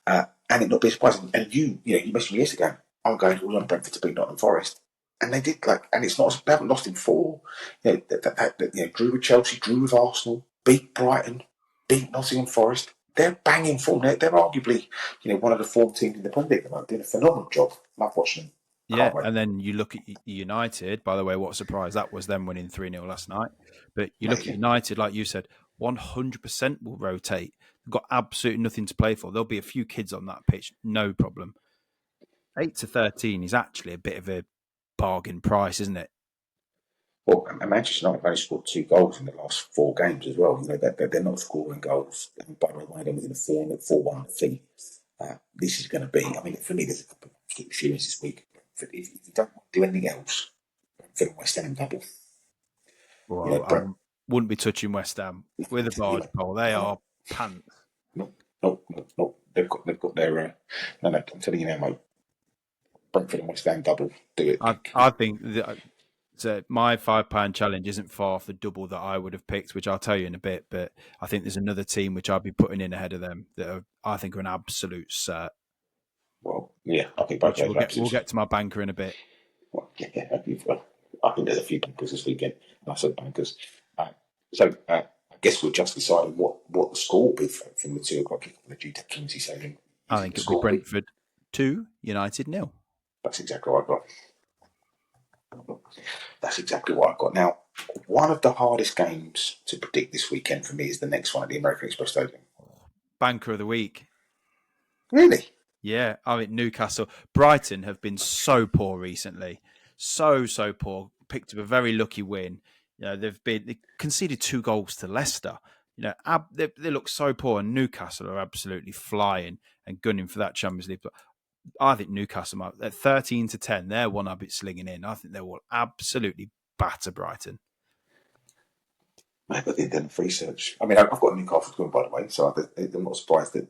And it not be surprising. And you mentioned years ago, I'm going all on Brentford to beat Nottingham Forest. And they did, and it's not, they haven't lost in 4. Drew with Chelsea, drew with Arsenal, beat Brighton, beat Nottingham Forest. They're banging form. They're arguably, one of the form teams in the Premier League. They're doing a phenomenal job. Love watching them. Yeah, and then you look at United. By the way, what a surprise that was, them winning 3-0 last night. But you look at United, like you said, 100% will rotate. They've got absolutely nothing to play for. There'll be a few kids on that pitch, no problem. 8-13 is actually a bit of a bargain price, isn't it? Well, Manchester United have only scored 2 goals in the last 4 games as well. They're not scoring goals. And by the way, they're within a 4-1 defeat. This is going to be, for me, there's a couple of absolute feelings this week. If you don't do anything else, for the West Ham double. Well, I wouldn't be touching West Ham with a barge pole. They are pants. No. They've got their. No, I'm telling you now, mate. Brentford and West Ham double. Do it. I think so my £5 challenge isn't far off the double that I would have picked, which I'll tell you in a bit. But I think there's another team which I'll be putting in ahead of them that I think are an absolute cert. Well, yeah, I think both those we'll get to my banker in a bit. Well, yeah, I think there's a few bankers this weekend. I said bankers. So I guess we're just deciding what the score will be from the 2 o'clock kick on the GTEC Community Stadium. I think it'll be Brentford 2, United 0. That's exactly what I got. That's exactly what I got. Now, one of the hardest games to predict this weekend for me is the next one at the American Express Stadium. Banker of the week. Really? Yeah, Newcastle. Brighton have been so poor recently. So poor. Picked up a very lucky win. They conceded 2 goals to Leicester. They look so poor, and Newcastle are absolutely flying and gunning for that Champions League. But I think Newcastle, at 13-10, they're one up it slinging in. I think they will absolutely batter Brighton. Maybe they've done research. I've got Newcastle going, by the way, so I'm not surprised that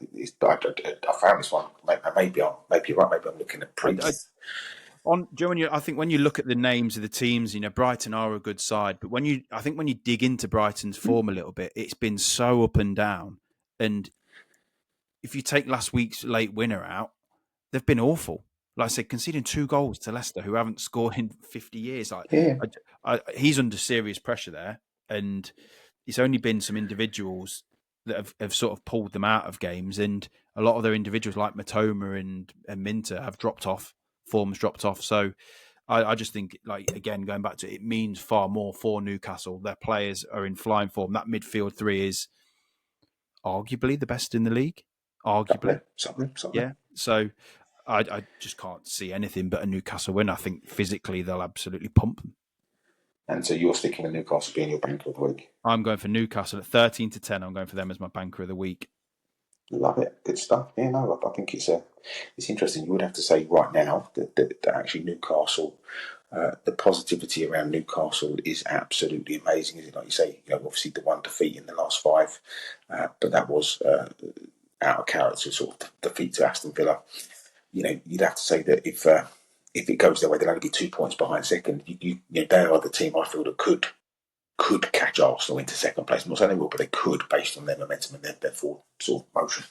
I found this one. Maybe you're right. Maybe I'm looking at pre. I think when you look at the names of the teams, Brighton are a good side, but when you dig into Brighton's form a little bit, it's been so up and down. And if you take last week's late winner out, they've been awful. Like I said, conceding 2 goals to Leicester, who haven't scored in 50 years. He's under serious pressure there, and it's only been some individuals that have sort of pulled them out of games, and a lot of their individuals like Matoma and Minter have dropped off. Form's dropped off. So I just think, again, going back to it means far more for Newcastle. Their players are in flying form. That midfield 3 is arguably the best in the league. Arguably. Something. Yeah. So I just can't see anything but a Newcastle win. I think physically they'll absolutely pump them. And so you're sticking with Newcastle being your banker of the week? I'm going for Newcastle at 13-10. I'm going for them as my banker of the week. Love it. Good stuff. Yeah, no, I think it's interesting. You would have to say right now that actually Newcastle, the positivity around Newcastle is absolutely amazing. Is it? Like you say, obviously the 1 defeat in the last 5, but that was out of character sort of defeat to Aston Villa. You'd have to say that if it goes their way, they'll only be 2 points behind second. They are the team I feel that could catch Arsenal into second place. I'm not saying they will, but they could, based on their momentum and their forward sort of motion.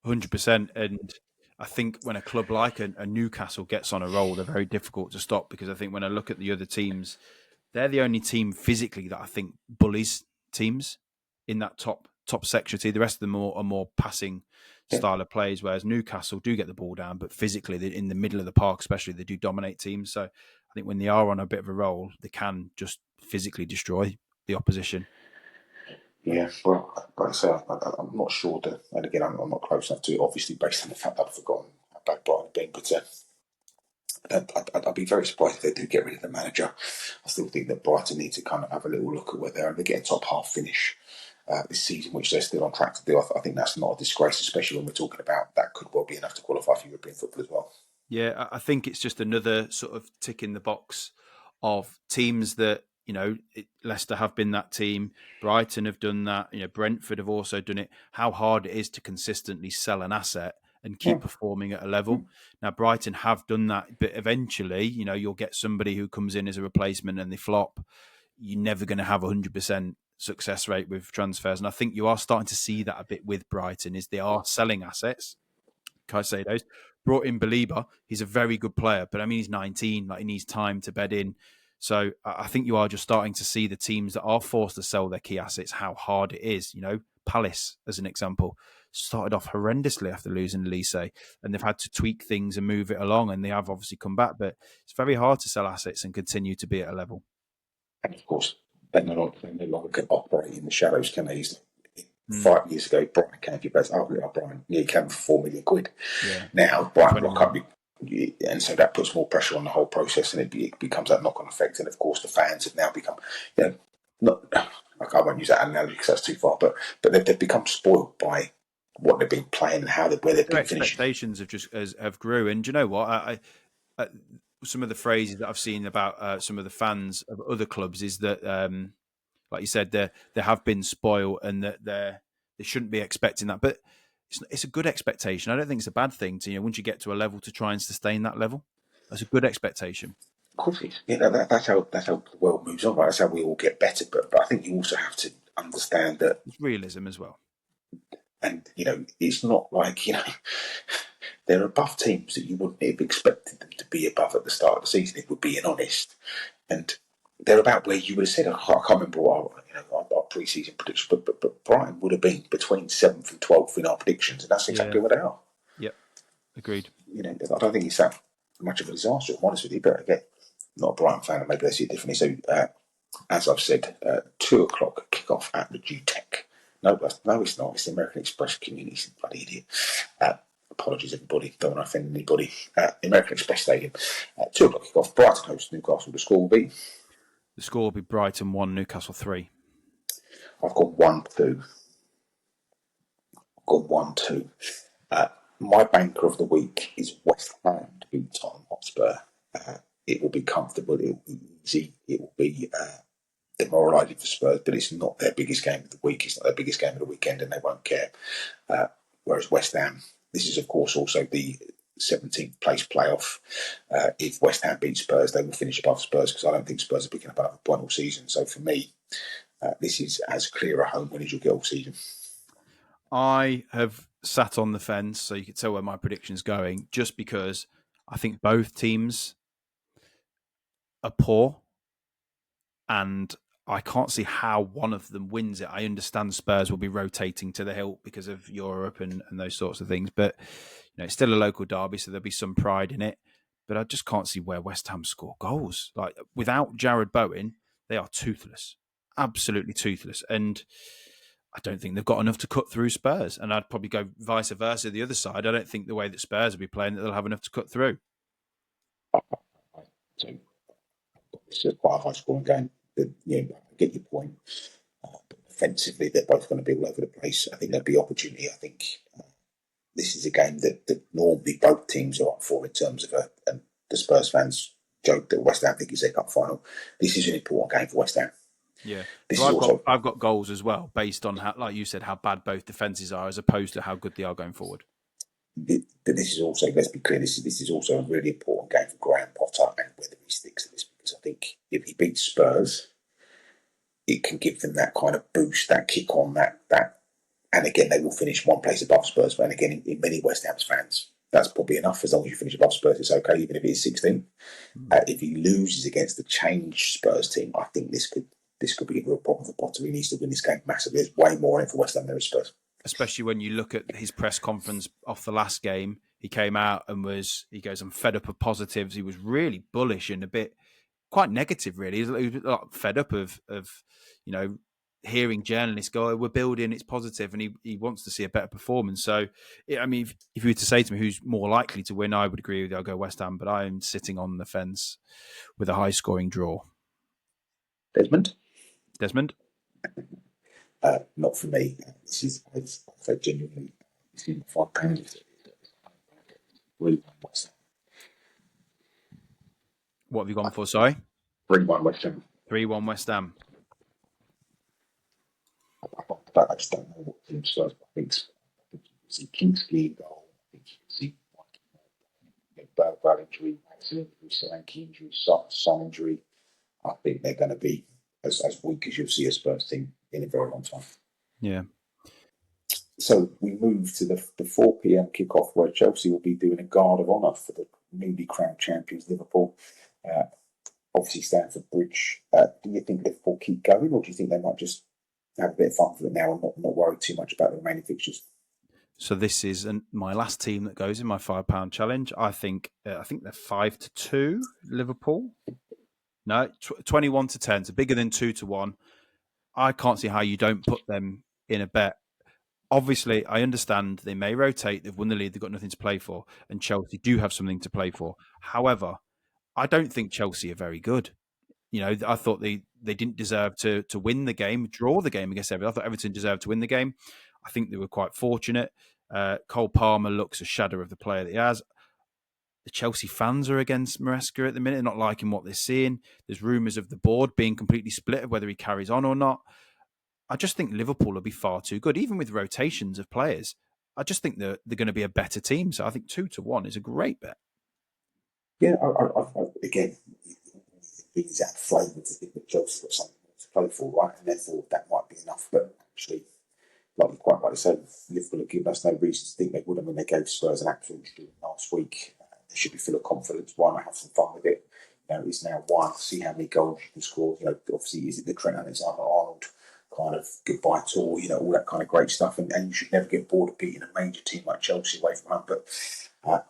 100%. And I think when a club like a Newcastle gets on a roll, they're very difficult to stop, because I think when I look at the other teams, they're the only team physically that I think bullies teams in that top top security. The rest of them are more passing style of plays, whereas Newcastle do get the ball down, but physically in the middle of the park, especially, they do dominate teams. So I think when they are on a bit of a roll, they can just physically destroy the opposition. Yeah, well, like I say, I'm not sure that, and again, I'm not close enough to it, obviously, based on the fact that I've forgotten how bad Brighton have been, but I'd be very surprised if they do get rid of the manager. I still think that Brighton need to kind of have a little look at where they are and they get a top half finish this season, which they're still on track to do. I think that's not a disgrace, especially when we're talking about that could well be enough to qualify for European football as well. Yeah, I think it's just another sort of tick in the box of teams that, Leicester have been that team. Brighton have done that. Brentford have also done it. How hard it is to consistently sell an asset and keep performing at a level. Now, Brighton have done that, but eventually, you'll get somebody who comes in as a replacement and they flop. You're never going to have 100% success rate with transfers. And I think you are starting to see that a bit with Brighton, is they are selling assets. Caicedo's brought in Belieber. He's a very good player, but I mean, he's 19. Like, he needs time to bed in. So I think you are just starting to see the teams that are forced to sell their key assets, how hard it is. Palace, as an example, started off horrendously after losing Elise, and they've had to tweak things and move it along, and they have obviously come back. But it's very hard to sell assets and continue to be at a level. And of course, they no longer can operate in the shadows, can they? 5 years ago, Brighton came to best. Brighton, he came for £4 million. Yeah. Now, Brighton lock up, and so that puts more pressure on the whole process, and it becomes that knock-on effect. And of course, the fans have now become, not. I won't use that analogy because that's too far, but they've become spoiled by what they've been playing and where they've been finishing. Expectations have grew, and do you know what? I some of the phrases that I've seen about some of the fans of other clubs is that, like you said, they have been spoiled, and that they shouldn't be expecting that. But it's a good expectation. I don't think it's a bad thing to, once you get to a level, to try and sustain that level. That's a good expectation. Of course, that's how the world moves on. Right? That's how we all get better. But I think you also have to understand that it's realism as well. And it's not like they're above teams that you wouldn't have expected them to be above at the start of the season, if we're being honest. And they're about where you would have said, I can't remember what our pre-season prediction, but Brighton would have been between 7th and 12th in our predictions, and that's exactly what they are. Yep, agreed. I don't think it's that much of a disaster, I'm honest with you, but again, not a Brighton fan, and maybe they see it differently. So, as I've said, 2 o'clock kickoff at the GTEC. No, it's not. It's the American Express community. He's a bloody idiot. Apologies, everybody. Don't want to offend anybody. American Express Stadium. 2 o'clock kickoff. Brighton hosts Newcastle. The score will be? The score will be Brighton 1, Newcastle 3. I've got 1-2. I've got 1-2. My banker of the week is West Ham to beat Tottenham Hotspur. It will be comfortable. It will be easy. It will be demoralising for Spurs, but it's not their biggest game of the week. It's not their biggest game of the weekend, and they won't care. Whereas West Ham, this is of course also the 17th place playoff. If West Ham beat Spurs, they will finish above Spurs, because I don't think Spurs are picking up another point all season. So for me, this is as clear a home win as you'll get all season. I have sat on the fence, so you can tell where my prediction's going, just because I think both teams are poor, and I can't see how one of them wins it. I understand Spurs will be rotating to the hilt because of Europe and those sorts of things, but it's still a local derby, so there'll be some pride in it. But I just can't see where West Ham score goals. Like, without Jared Bowen, they are toothless, absolutely toothless, and I don't think they've got enough to cut through Spurs. And I'd probably go vice versa, the other side. I don't think the way that Spurs will be playing, that they'll have enough to cut through. So it's quite a high-scoring game. I get your point. But offensively, they're both going to be all over the place. I think there'll be opportunity. I think this is a game that normally both teams are up for, in terms of and the Spurs fans joke that West Ham think it's their cup final. This is an important game for West Ham. Yeah, so I've got goals as well, based on how, like you said, how bad both defences are, as opposed to how good they are going forward. But this is also, let's be clear, this is also a really important game for Graham Potter and whether he sticks to this, because I think if he beats Spurs, it can give them that kind of boost, that kick on, that, and again, they will finish one place above Spurs. And again, in many West Ham fans, that's probably enough. As long as you finish above Spurs, it's okay, even if it is 16. If he loses against the changed Spurs team, I think this this could be a real problem for Potter. He needs to win this game massively. There's way more in for West Ham than Spurs. Especially when you look at his press conference off the last game, he came out and he goes, I'm fed up of positives. He was really bullish and a bit quite negative, really. He was fed up of hearing journalists go, we're building, it's positive, and he wants to see a better performance. So, I mean, if you were to say to me who's more likely to win, I would agree with you. I'll go West Ham, but I'm sitting on the fence with a high-scoring draw. Desmond? Not for me. This is, I've genuinely, this is £5. West Ham. What have you gone for, sorry? 3-1 West Ham. 3-1 West Ham. I just don't know what team Spurs. I think you see Kingsley goal. I think you can see Bell injury, Solanke injury, Son injury. I think they're going to be as weak as you'll see a Spurs team in a very long time. Yeah. So we move to the 4 p.m. kickoff where Chelsea will be doing a guard of honour for the newly crowned champions Liverpool. Obviously Stamford Bridge. Do you think Liverpool keep going, or do you think they might just have a bit of fun for it now and not worry too much about the remaining fixtures? So this is my last team that goes in my £5 challenge. I think they're 5-2 Liverpool. No, 21-10. So bigger than 2-1. I can't see how you don't put them in a bet. Obviously, I understand they may rotate. They've won the league. They've got nothing to play for, and Chelsea do have something to play for. However, I don't think Chelsea are very good. I thought they didn't deserve to win the game, draw the game against Everton. I thought Everton deserved to win the game. I think they were quite fortunate. Cole Palmer looks a shadow of the player that he has. The Chelsea fans are against Maresca at the minute, not liking what they're seeing. There's rumours of the board being completely split of whether he carries on or not. I just think Liverpool will be far too good, even with rotations of players. I just think they're going to be a better team. So I think 2-1 is a great bet. Yeah, again, these add flavour to think that Chelsea got something to play for, right? And therefore that might be enough. But actually, like you quite rightly said, Liverpool have given us no reason to think they would have when they gave Spurs an absolute streak last week. They should be full of confidence. Why not have some fun with it? It's now 1. See how many goals you can score. Obviously, is it the Trent Alexander-Arnold kind of goodbye tour? All that kind of great stuff. And you should never get bored of beating a major team like Chelsea away from home. But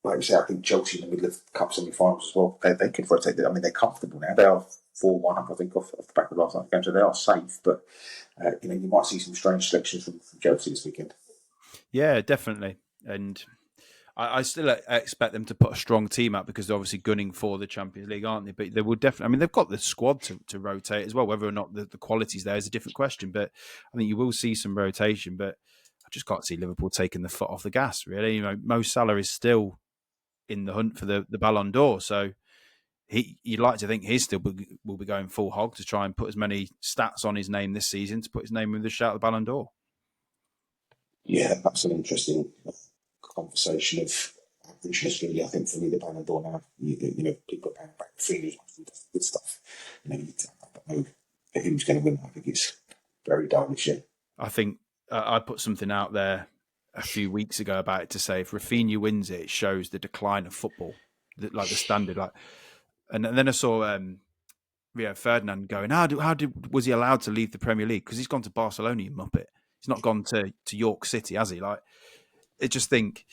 like you say, I think Chelsea in the middle of cup semi-finals as well. They could rotate. I mean, they're comfortable now. They are 4-1 up, I think, off the back of last night's game, so they are safe. But you might see some strange selections from Chelsea this weekend. Yeah, definitely. And I still expect them to put a strong team out because they're obviously gunning for the Champions League, aren't they? But they will definitely. I mean, they've got the squad to rotate as well. Whether or not the quality's there is a different question. But I think you will see some rotation. But I just can't see Liverpool taking the foot off the gas. Really, Mo Salah is still in the hunt for the Ballon d'Or. So you'd like to think he still will be going full hog to try and put as many stats on his name this season to put his name in the shout of the Ballon d'Or. Yeah, that's an interesting conversation of averageness, really. I think for me, the Ballon d'Or now, people are paying back freely. Good stuff. I don't know who's going to win. I think it's very dull this year. I think I put something out there a few weeks ago about it to say if Rafinha wins it, it shows the decline of football, like the standard. And then I saw Rio Ferdinand going, was he allowed to leave the Premier League? Because he's gone to Barcelona, you muppet. He's not gone to York City, has he? I just think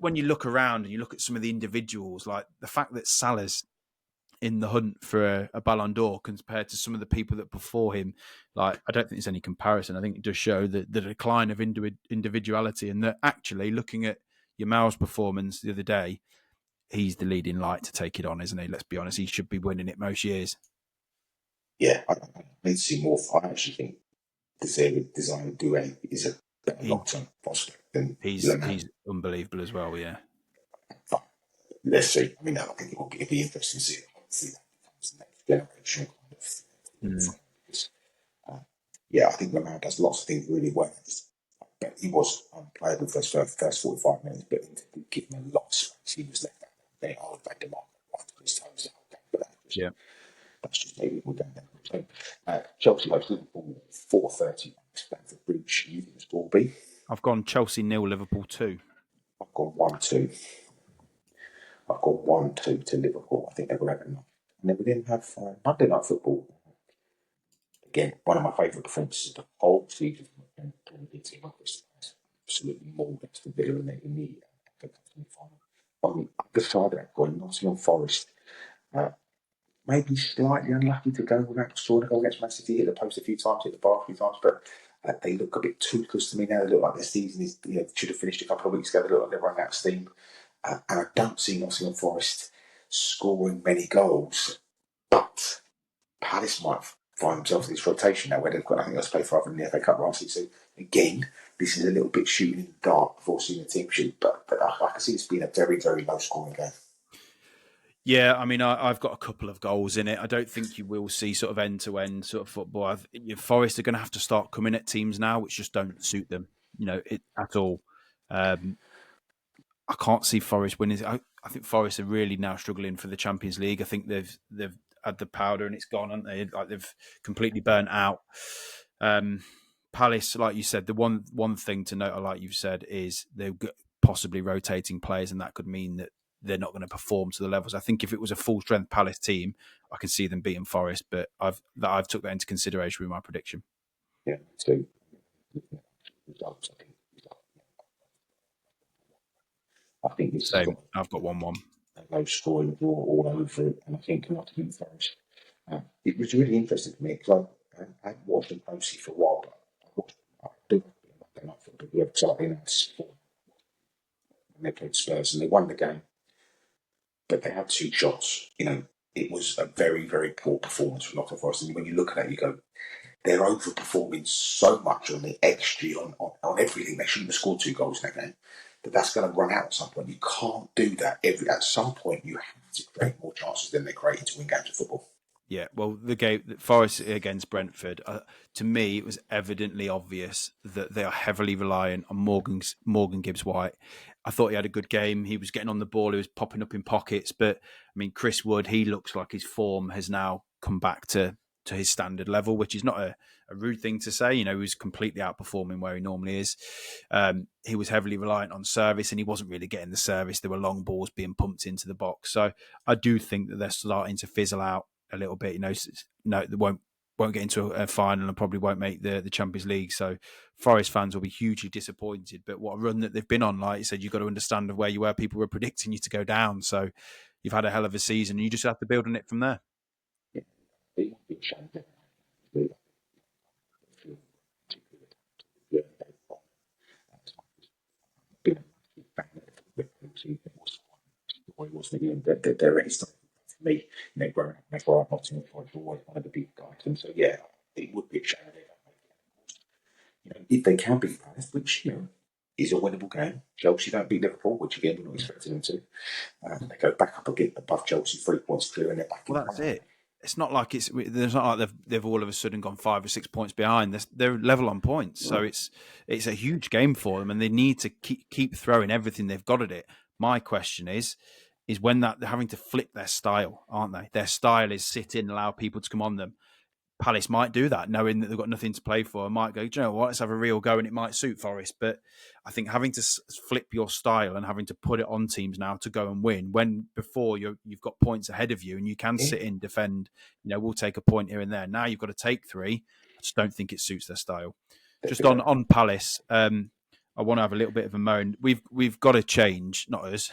when you look around and you look at some of the individuals, like the fact that Salah's in the hunt for a Ballon d'Or compared to some of the people that before him, I don't think there's any comparison. I think it does show the decline of individuality, and that actually looking at Yamal's performance the other day, he's the leading light to take it on, isn't he? Let's be honest, he should be winning it most years. Yeah, I need to see more. I actually think Design Doué is a better long-term prospect than he's unbelievable as well. Yeah. But let's see. I mean, I think it'll be interesting to see. Hopefully, that becomes the next generation I think Ronaldo does lots of things really well. But he was unplayable for the first 45 minutes, but to give him a lot of space, he was left out there. They are back to market right to his toes the whole game. But that's just maybe we're going down. So, Chelsea host Liverpool 4:30 Stamford Bridge. You think the score will be? I've gone Chelsea 0, Liverpool 2. I've gone 1-2. I've got 1-2 to Liverpool. I think they will have enough. And then we didn't have Monday Night Football. again, one of my favourite performances of the whole season. Absolutely mauled Aston Villa in the FA Cup semi-final. On the other side of that coin, Nottingham Forest, maybe slightly unlucky to go without scoring a goal against Man City, hit the post a few times, hit the bar a few times, but they look a bit toothless to me now. They look like their season is, should have finished a couple of weeks ago. They look like they're running out of steam. And I don't see Nottingham Forest scoring many goals, but Palace might find themselves in this rotation now where they've got nothing else to play for other than the FA Cup last season. So again, this is a little bit shooting in the dark before seeing the team shoot, but I can see this being a very, very low scoring game. Yeah, I mean, I've got a couple of goals in it. I don't think you will see sort of end-to-end sort of football. Forest are going to have to start coming at teams now, which just don't suit them, at all. I can't see Forest winning. I think Forest are really now struggling for the Champions League. I think they've had the powder and it's gone, haven't they? Like they've completely burnt out. Palace, like you said, the one thing to note, like you've said, is they're possibly rotating players, and that could mean that they're not going to perform to the levels. I think if it was a full strength Palace team, I can see them beating Forest, but I've took that into consideration with my prediction. Yeah, so results. I think this Same. I've got 1-1. A low scoring draw all over it, and I think Nottingham Forest. It was really interesting for me because I watched them closely for a while, but I do not feel to be exciting when they played Spurs and they won the game, but they had 2 shots. It was a very, very poor performance from Nottingham Forest. And when you look at it, you go, they're overperforming so much on the XG, on everything. They shouldn't have scored 2 goals in that game. But that's going to run out at some point. You can't do that at some point. You have to create more chances than they're creating to win games of football. Yeah, well, the game Forest against Brentford, to me, it was evidently obvious that they are heavily reliant on Morgan Gibbs-White. I thought he had a good game. He was getting on the ball. He was popping up in pockets. But, I mean, Chris Wood, he looks like his form has now come back to his standard level, which is not a rude thing to say. He was completely outperforming where he normally is. He was heavily reliant on service, and he wasn't really getting the service. There were long balls being pumped into the box. So I do think that they're starting to fizzle out a little bit. They won't get into a final and probably won't make the Champions League. So Forest fans will be hugely disappointed. But what a run that they've been on, like you said, you've got to understand where you were. People were predicting you to go down. So you've had a hell of a season. You just have to build on it from there. They're any stuff for me. Growing up, never I've Nottingham Forest always one of the big guys. And so, yeah, it would be a shame if they don't make it. If they can beat Palace, which is a winnable game. Chelsea don't beat Liverpool, which again we're not expecting them to. They go back up again above Chelsea, 3 points clear, and they're back. Well, that's it. It's not like they've all of a sudden gone 5 or 6 points behind. They're level on points, so it's a huge game for them, and they need to keep throwing everything they've got at it. My question is when that they're having to flip their style, aren't they? Their style is sit in, allow people to come on them. Palace might do that, knowing that they've got nothing to play for. Might go, do you know what? Let's have a real go, and it might suit Forest. But I think having to flip your style and having to put it on teams now to go and win, when before you've got points ahead of you and you can sit in, defend. We'll take a point here and there. Now you've got to take 3. I just don't think it suits their style. Just on Palace, I want to have a little bit of a moan. We've got to change, not us.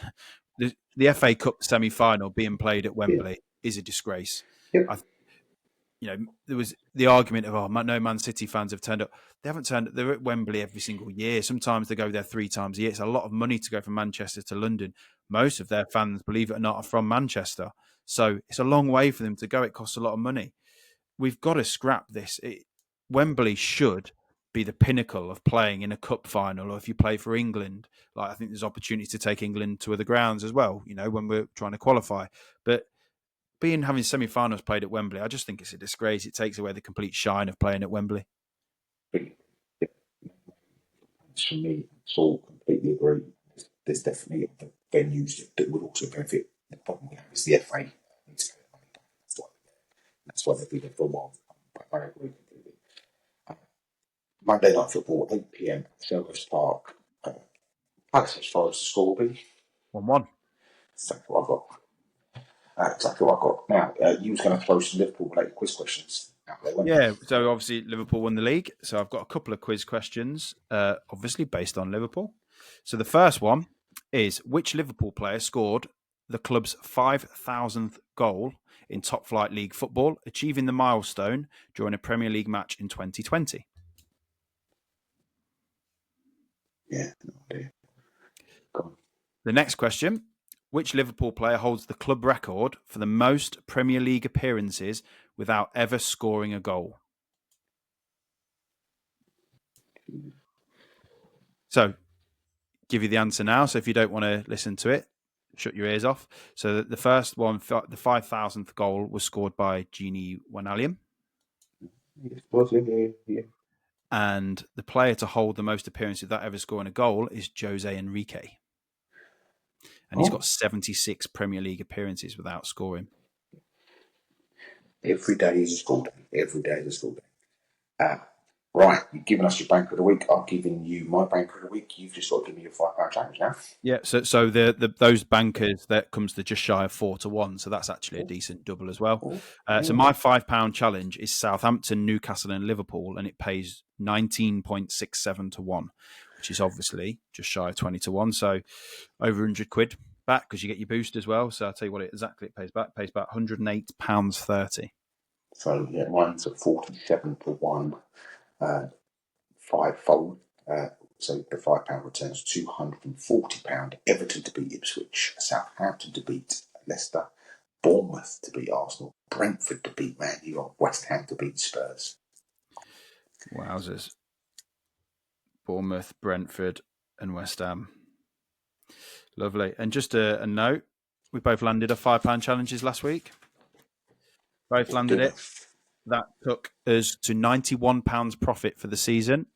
The FA Cup semi-final being played at Wembley is a disgrace. Yeah. There was the argument of, no Man City fans have turned up. They haven't turned up. They're at Wembley every single year. Sometimes they go there 3 times a year. It's a lot of money to go from Manchester to London. Most of their fans, believe it or not, are from Manchester. So it's a long way for them to go. It costs a lot of money. We've got to scrap this. Wembley should be the pinnacle of playing in a cup final, or if you play for England. Like, I think there's opportunity to take England to other grounds as well, when we're trying to qualify. But having semi-finals played at Wembley, I just think it's a disgrace. It takes away the complete shine of playing at Wembley. For me, it's all completely agree. There's definitely the venues that would also benefit. The problem we have is the FA needs to get money back. That's why they've been there for a while. I agree completely. Monday night football, 8 p.m. at Selhurst Park. Palace as far as the score will be 1-1. Exactly what I've got. Now, you was going to throw some Liverpool-related quiz questions out Yeah, so obviously Liverpool won the league. So I've got a couple of quiz questions, obviously based on Liverpool. So the first one is, which Liverpool player scored the club's 5,000th goal in top flight league football, achieving the milestone during a Premier League match in 2020? Yeah, no idea. Go on. The next question, which Liverpool player holds the club record for the most Premier League appearances without ever scoring a goal? So, give you the answer now. So, if you don't want to listen to it, shut your ears off. So, the first one, the 5,000th goal, was scored by Gini Wijnaldum. Yeah. And the player to hold the most appearances without ever scoring a goal is Jose Enrique. And he's got 76 Premier League appearances without scoring. Every day is a school day. Every day is a school day. Right, you've given us your bank of the week. I've given you my bank of the week. You've just got to give me your £5 challenge now. Yeah, so those bankers, that comes to just shy of 4-1, so that's actually a decent double as well. So my £5 challenge is Southampton, Newcastle, and Liverpool, and it pays 19.67 to 1, which is obviously just shy of 20 to 1. So over £100 back because you get your boost as well. So I'll tell you what it pays back. It pays back £108.30. So yeah, mine's at 47 to 1. Fivefold. So the £5 returns £240. Everton to beat Ipswich, Southampton to beat Leicester, Bournemouth to beat Arsenal, Brentford to beat Man U, and West Ham to beat Spurs. Wowzers. Bournemouth, Brentford, and West Ham. Lovely. And just a note, we both landed our £5 challenges last week. Both landed it. That took us to £91 profit for the season.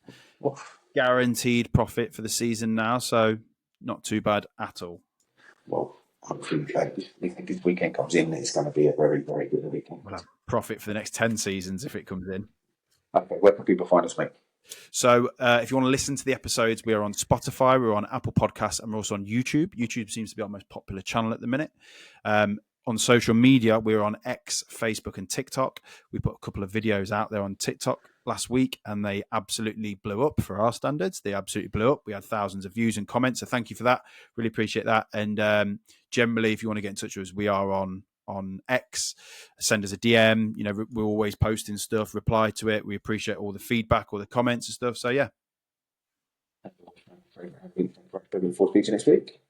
Guaranteed profit for the season now, so not too bad at all. Well, hopefully, if this weekend comes in, it's going to be a very, very good weekend. We'll have profit for the next 10 seasons if it comes in. Okay, where can people find us, mate? So if you want to listen to the episodes, we are on Spotify, we're on Apple Podcasts, and we're also on YouTube. YouTube seems to be our most popular channel at the minute. On social media, we're on X, Facebook, and TikTok. We put a couple of videos out there on TikTok last week, and they absolutely blew up for our standards. They absolutely blew up. We had thousands of views and comments, so thank you for that. Really appreciate that. And generally, if you want to get in touch with us, we are on X. Send us a DM. You know, we're always posting stuff. Reply to it. We appreciate all the feedback, all the comments and stuff. So yeah. Very happy. Looking forward to speaking next week.